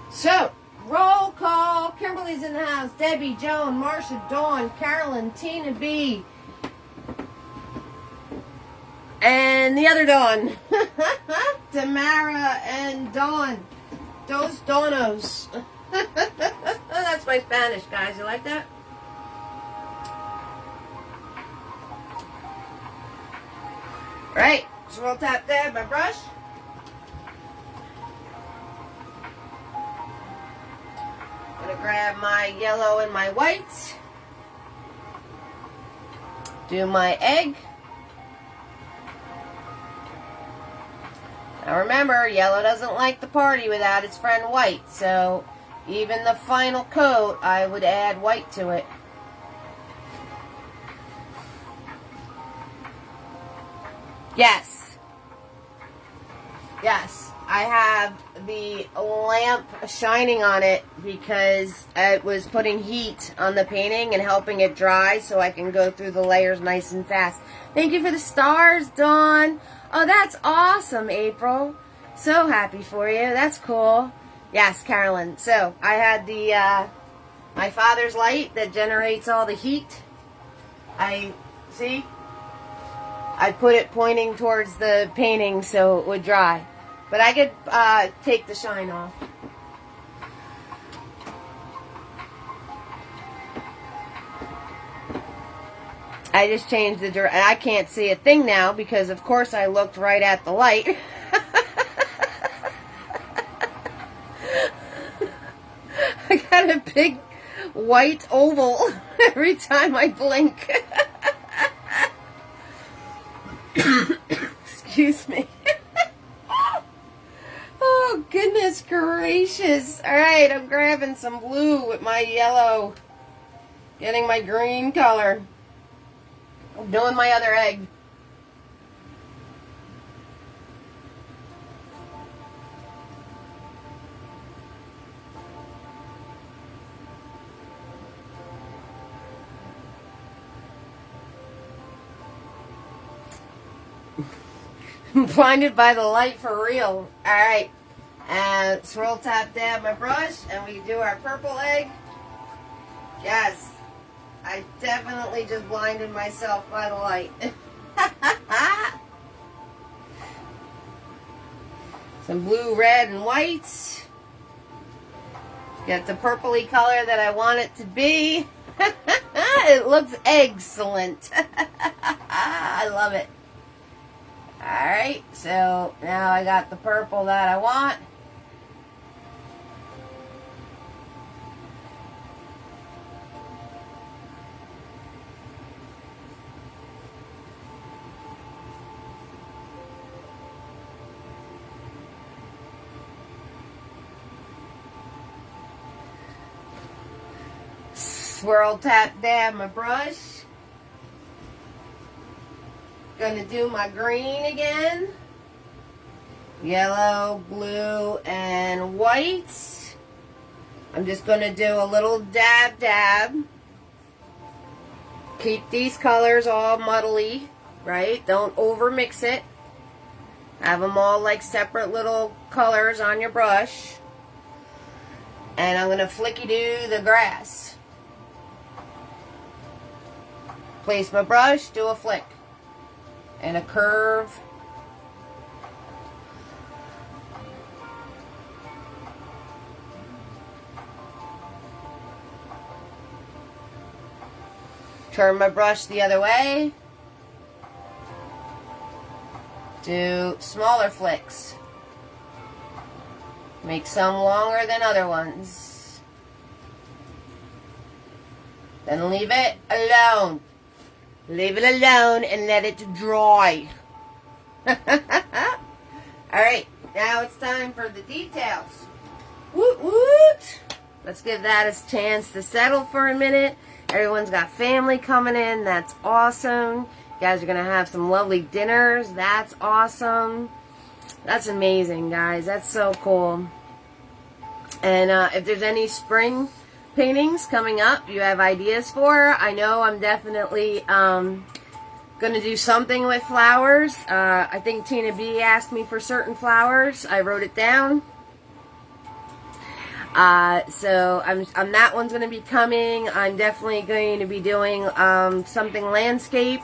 So, roll call. Kimberly's in the house. Debbie, Joan, Marsha, Dawn, Carolyn, Tina B. And the other Dawn. Tamara and Dawn. Dos Donos. That's my Spanish, guys. You like that? Right. Swirl, tap, dab my brush. Gonna grab my yellow and my white. Do my egg. Now remember, yellow doesn't like the party without its friend white, so even the final coat, I would add white to it. Yes. Yes, I have the lamp shining on it because it was putting heat on the painting and helping it dry so I can go through the layers nice and fast. Thank you for the stars, Dawn. Oh, that's awesome, April. So happy for you. That's cool. Yes, Carolyn. So, I had the, my father's light that generates all the heat. See? I put it pointing towards the painting so it would dry. But I could take the shine off. I just changed the direction. I can't see a thing now because, of course, I looked right at the light. I got a big white oval every time I blink. Excuse me. Oh, goodness gracious. All right, I'm grabbing some blue with my yellow. Getting my green color. I'm doing my other egg. I'm blinded by the light for real. Alright. And swirl, tap, dab my brush. And we do our purple egg. Yes. I definitely just blinded myself by the light. Some blue, red, and white. Get the purpley color that I want it to be. It looks excellent. I love it. Alright, so now I got the purple that I want. Swirl, tap, dab my brush. Gonna do my green again. Yellow, blue, and white. I'm just going to do a little dab dab. Keep these colors all muddly, right? Don't over mix it. Have them all like separate little colors on your brush. And I'm going to flicky do the grass. Place my brush, do a flick. And a curve. Turn my brush the other way. Do smaller flicks. Make some longer than other ones. Then leave it alone. Leave it alone and let it dry. Alright, now it's time for the details. Woot woot! Let's give that a chance to settle for a minute. Everyone's got family coming in. That's awesome. You guys are going to have some lovely dinners. That's awesome. That's amazing, guys. That's so cool. And if there's any spring paintings coming up you have ideas for, I know I'm definitely going to do something with flowers. I think Tina B asked me for certain flowers. I wrote it down. So I'm that one's going to be coming. I'm definitely going to be doing something landscape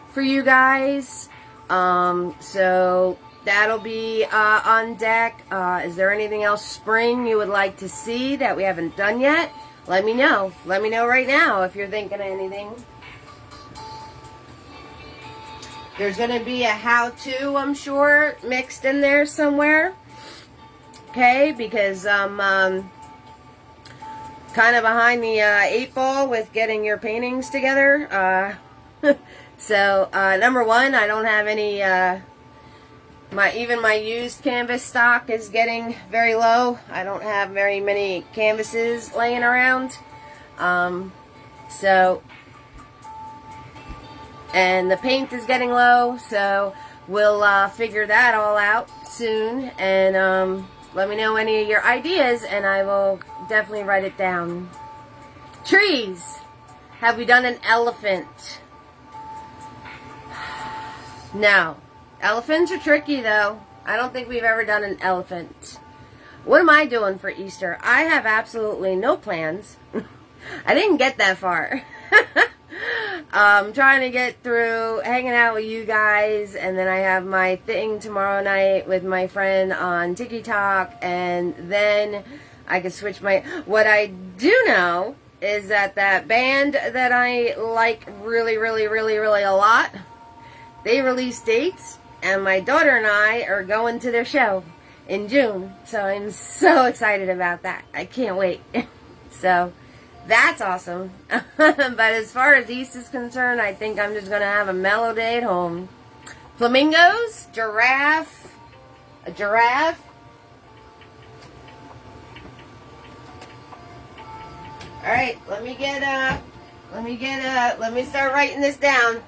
for you guys. So that'll be on deck. Is there anything else spring you would like to see that we haven't done yet? Let me know. Let me know right now if you're thinking of anything. There's going to be a how-to, I'm sure, mixed in there somewhere. Okay, because I'm kind of behind the 8 ball with getting your paintings together. So, number one, I don't have any, even my used canvas stock is getting very low. I don't have very many canvases laying around. And the paint is getting low, so we'll figure that all out soon. And, let me know any of your ideas, and I will definitely write it down. Trees. Have we done an elephant? No. Elephants are tricky, though. I don't think we've ever done an elephant. What am I doing for Easter? I have absolutely no plans. I didn't get that far. I'm trying to get through hanging out with you guys, and then I have my thing tomorrow night with my friend on TikTok, and then I can switch my... What I do know is that band that I like really, really, really, really a lot, they release dates, and my daughter and I are going to their show in June, so I'm so excited about that. I can't wait. So... that's awesome. But as far as East is concerned, I think I'm just going to have a mellow day at home. Flamingos, giraffe, a giraffe. All right, let me start writing this down.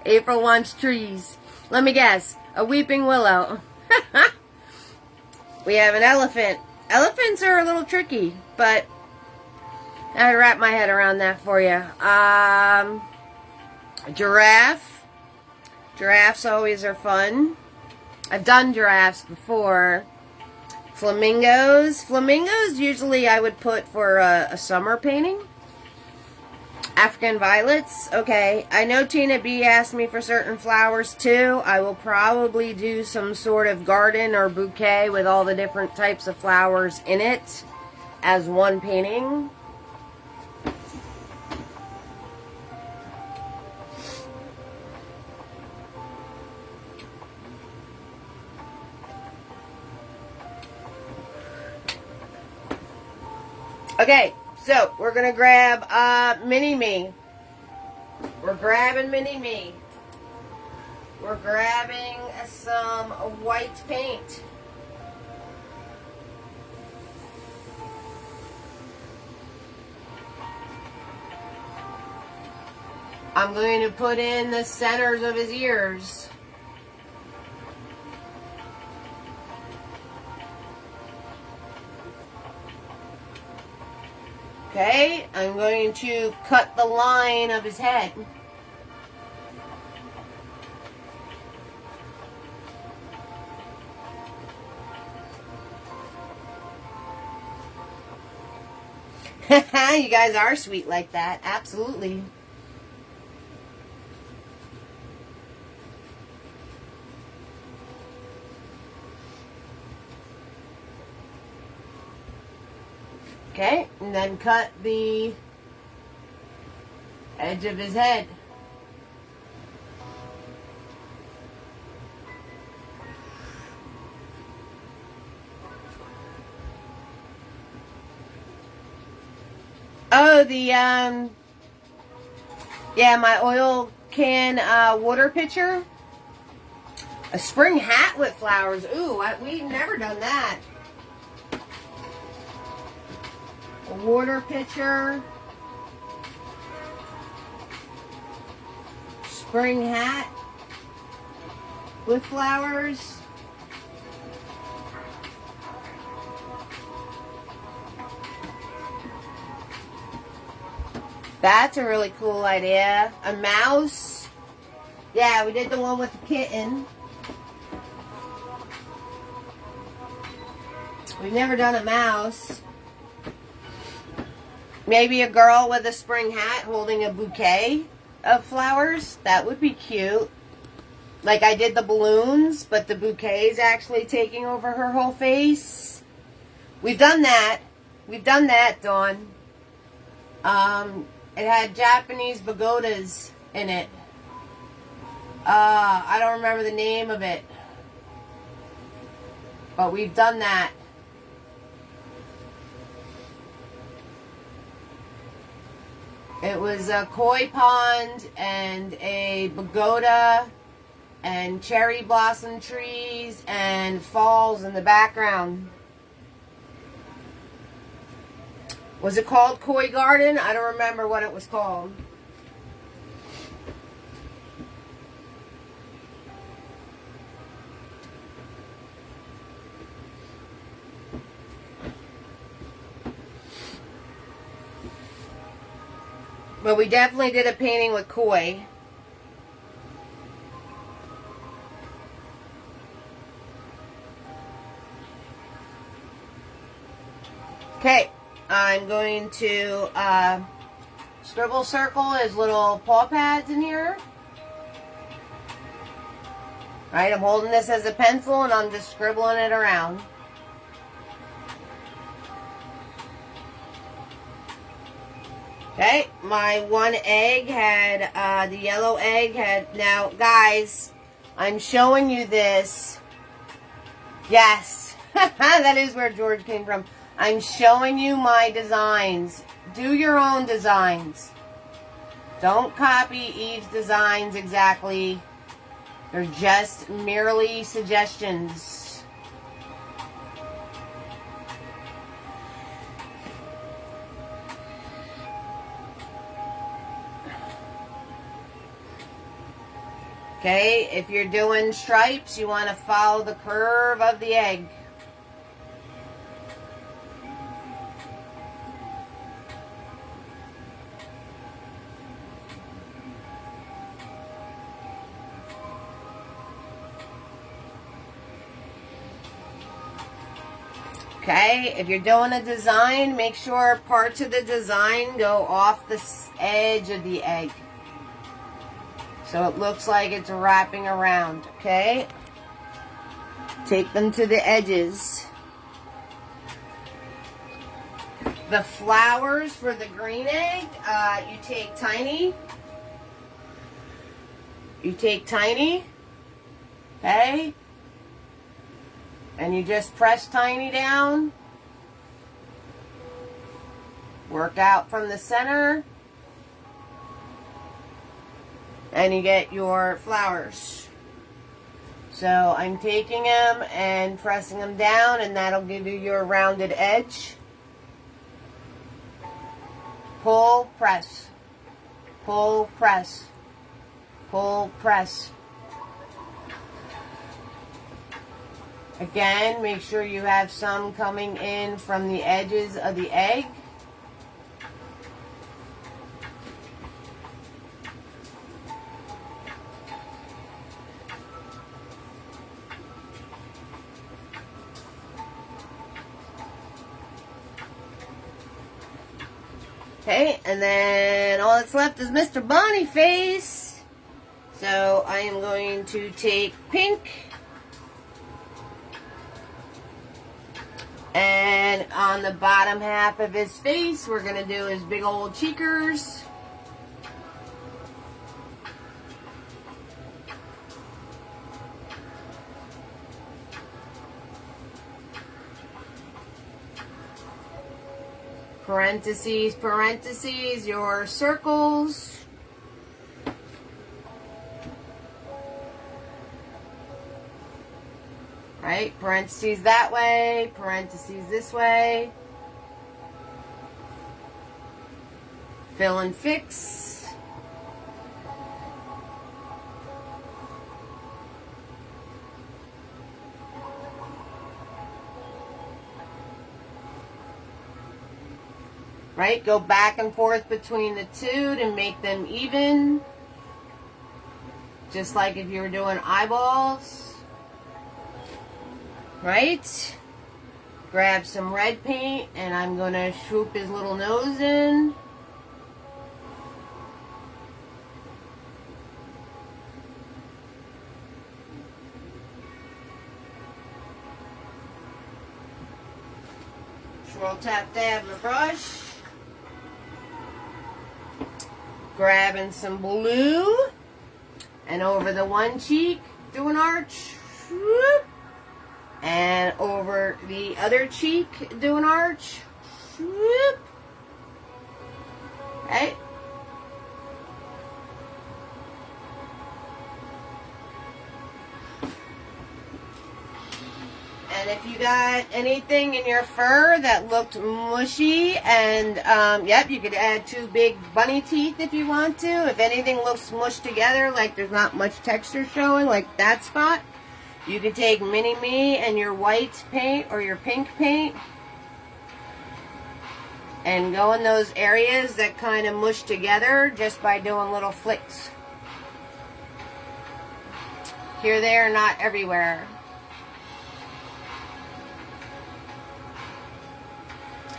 April wants trees. Let me guess, a weeping willow. We have an elephant. Elephants are a little tricky, but I wrap my head around that for you. Giraffe. Giraffes always are fun. I've done giraffes before. Flamingos. Flamingos usually I would put for a summer painting. African violets. Okay. I know Tina B asked me for certain flowers too. I will probably do some sort of garden or bouquet with all the different types of flowers in it as one painting. Okay. So, we're going to grab Mini-Me. We're grabbing Mini-Me. We're grabbing some white paint. I'm going to put in the centers of his ears. Okay, I'm going to cut the line of his head. You guys are sweet like that. Absolutely. Okay, and then cut the edge of his head. Oh, yeah, my oil can water pitcher. A spring hat with flowers. Ooh, we've never done that. A water pitcher. Spring hat with flowers. That's a really cool idea. A mouse. Yeah, we did the one with the kitten. We've never done a mouse. Maybe a girl with a spring hat holding a bouquet of flowers. That would be cute. Like I did the balloons, but the bouquet is actually taking over her whole face. We've done that. We've done that, Dawn. It had Japanese pagodas in it. I don't remember the name of it. But we've done that. It was a koi pond and a pagoda and cherry blossom trees and falls in the background. Was it called Koi Garden? I don't remember what it was called. But we definitely did a painting with koi. Okay, I'm going to scribble circle his little paw pads in here. Alright, I'm holding this as a pencil and I'm just scribbling it around. Okay, my one egg had, the yellow egg had, now guys, I'm showing you this. Yes, that is where George came from. I'm showing you my designs. Do your own designs. Don't copy Eve's designs exactly. They're just merely suggestions. Okay, if you're doing stripes, you want to follow the curve of the egg. Okay, if you're doing a design, make sure parts of the design go off the edge of the egg. So it looks like it's wrapping around, okay? Take them to the edges. The flowers for the green egg, you take tiny. You take tiny, okay? And you just press tiny down. Work out from the center. And you get your flowers. So I'm taking them and pressing them down, and that'll give you your rounded edge. Pull, press. Pull, press. Pull, press. Again, make sure you have some coming in from the edges of the egg. Okay, and then all that's left is Mr. Boniface. So I am going to take pink. And on the bottom half of his face, we're going to do his big old cheekers. Parentheses, parentheses, your circles. Right? Parentheses that way, parentheses this way. Fill and fix. Right? Go back and forth between the two to make them even. Just like if you were doing eyeballs. Right? Grab some red paint and I'm going to swoop his little nose in. Swirl, tap, dab the brush. Grabbing some blue. And over the one cheek, do an arch. Whoop. And over the other cheek, do an arch. Whoop. Right? And if you got anything in your fur that looked mushy, and yep, you could add 2 big bunny teeth if you want to. If anything looks mushed together, like there's not much texture showing, like that spot, you could take Mini-Me and your white paint or your pink paint and go in those areas that kind of mush together just by doing little flicks. Here, there, not everywhere.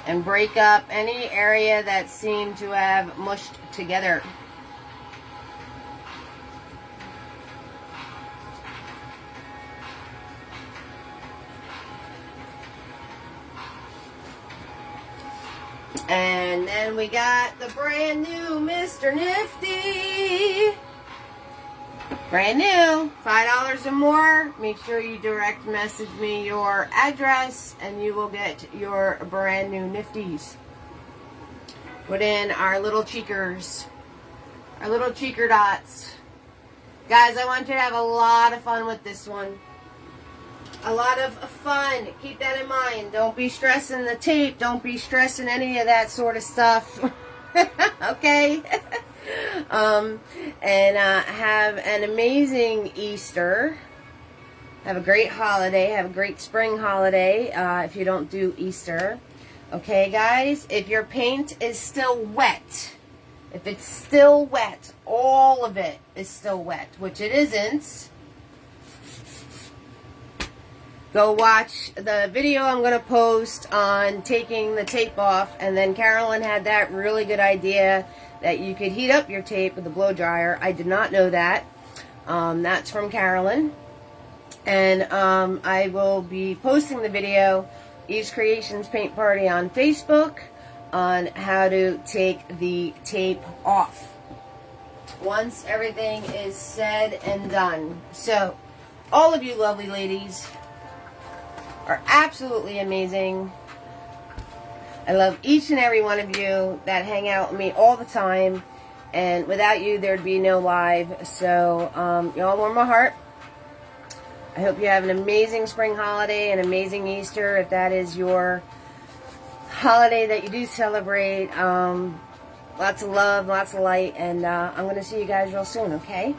And break up any area that seemed to have mushed together. And then we got the brand new Mr. Nifty. Brand new, $5 or more. Make sure you direct message me your address and you will get your brand new Nifties. Put in our little cheekers, our little cheeker dots. Guys, I want you to have a lot of fun with this one. A lot of fun. Keep that in mind. Don't be stressing the tape. Don't be stressing any of that sort of stuff. Okay? Have an amazing Easter. Have a great holiday. Have a great spring holiday if you don't do Easter. Okay, guys? If your paint is still wet, if it's still wet, all of it is still wet, which it isn't, go watch the video I'm going to post on taking the tape off. And then Carolyn had that really good idea that you could heat up your tape with a blow dryer. I did not know that. That's from Carolyn. And I will be posting the video, Eve's Creations Paint Party, on Facebook on how to take the tape off once everything is said and done. So, all of you lovely ladies are absolutely amazing. I love each and every one of you that hang out with me all the time. And without you, there'd be no live. So, you all warm my heart. I hope you have an amazing spring holiday, an amazing Easter, if that is your holiday that you do celebrate. Lots of love, lots of light. And I'm going to see you guys real soon, okay?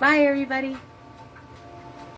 Bye, everybody.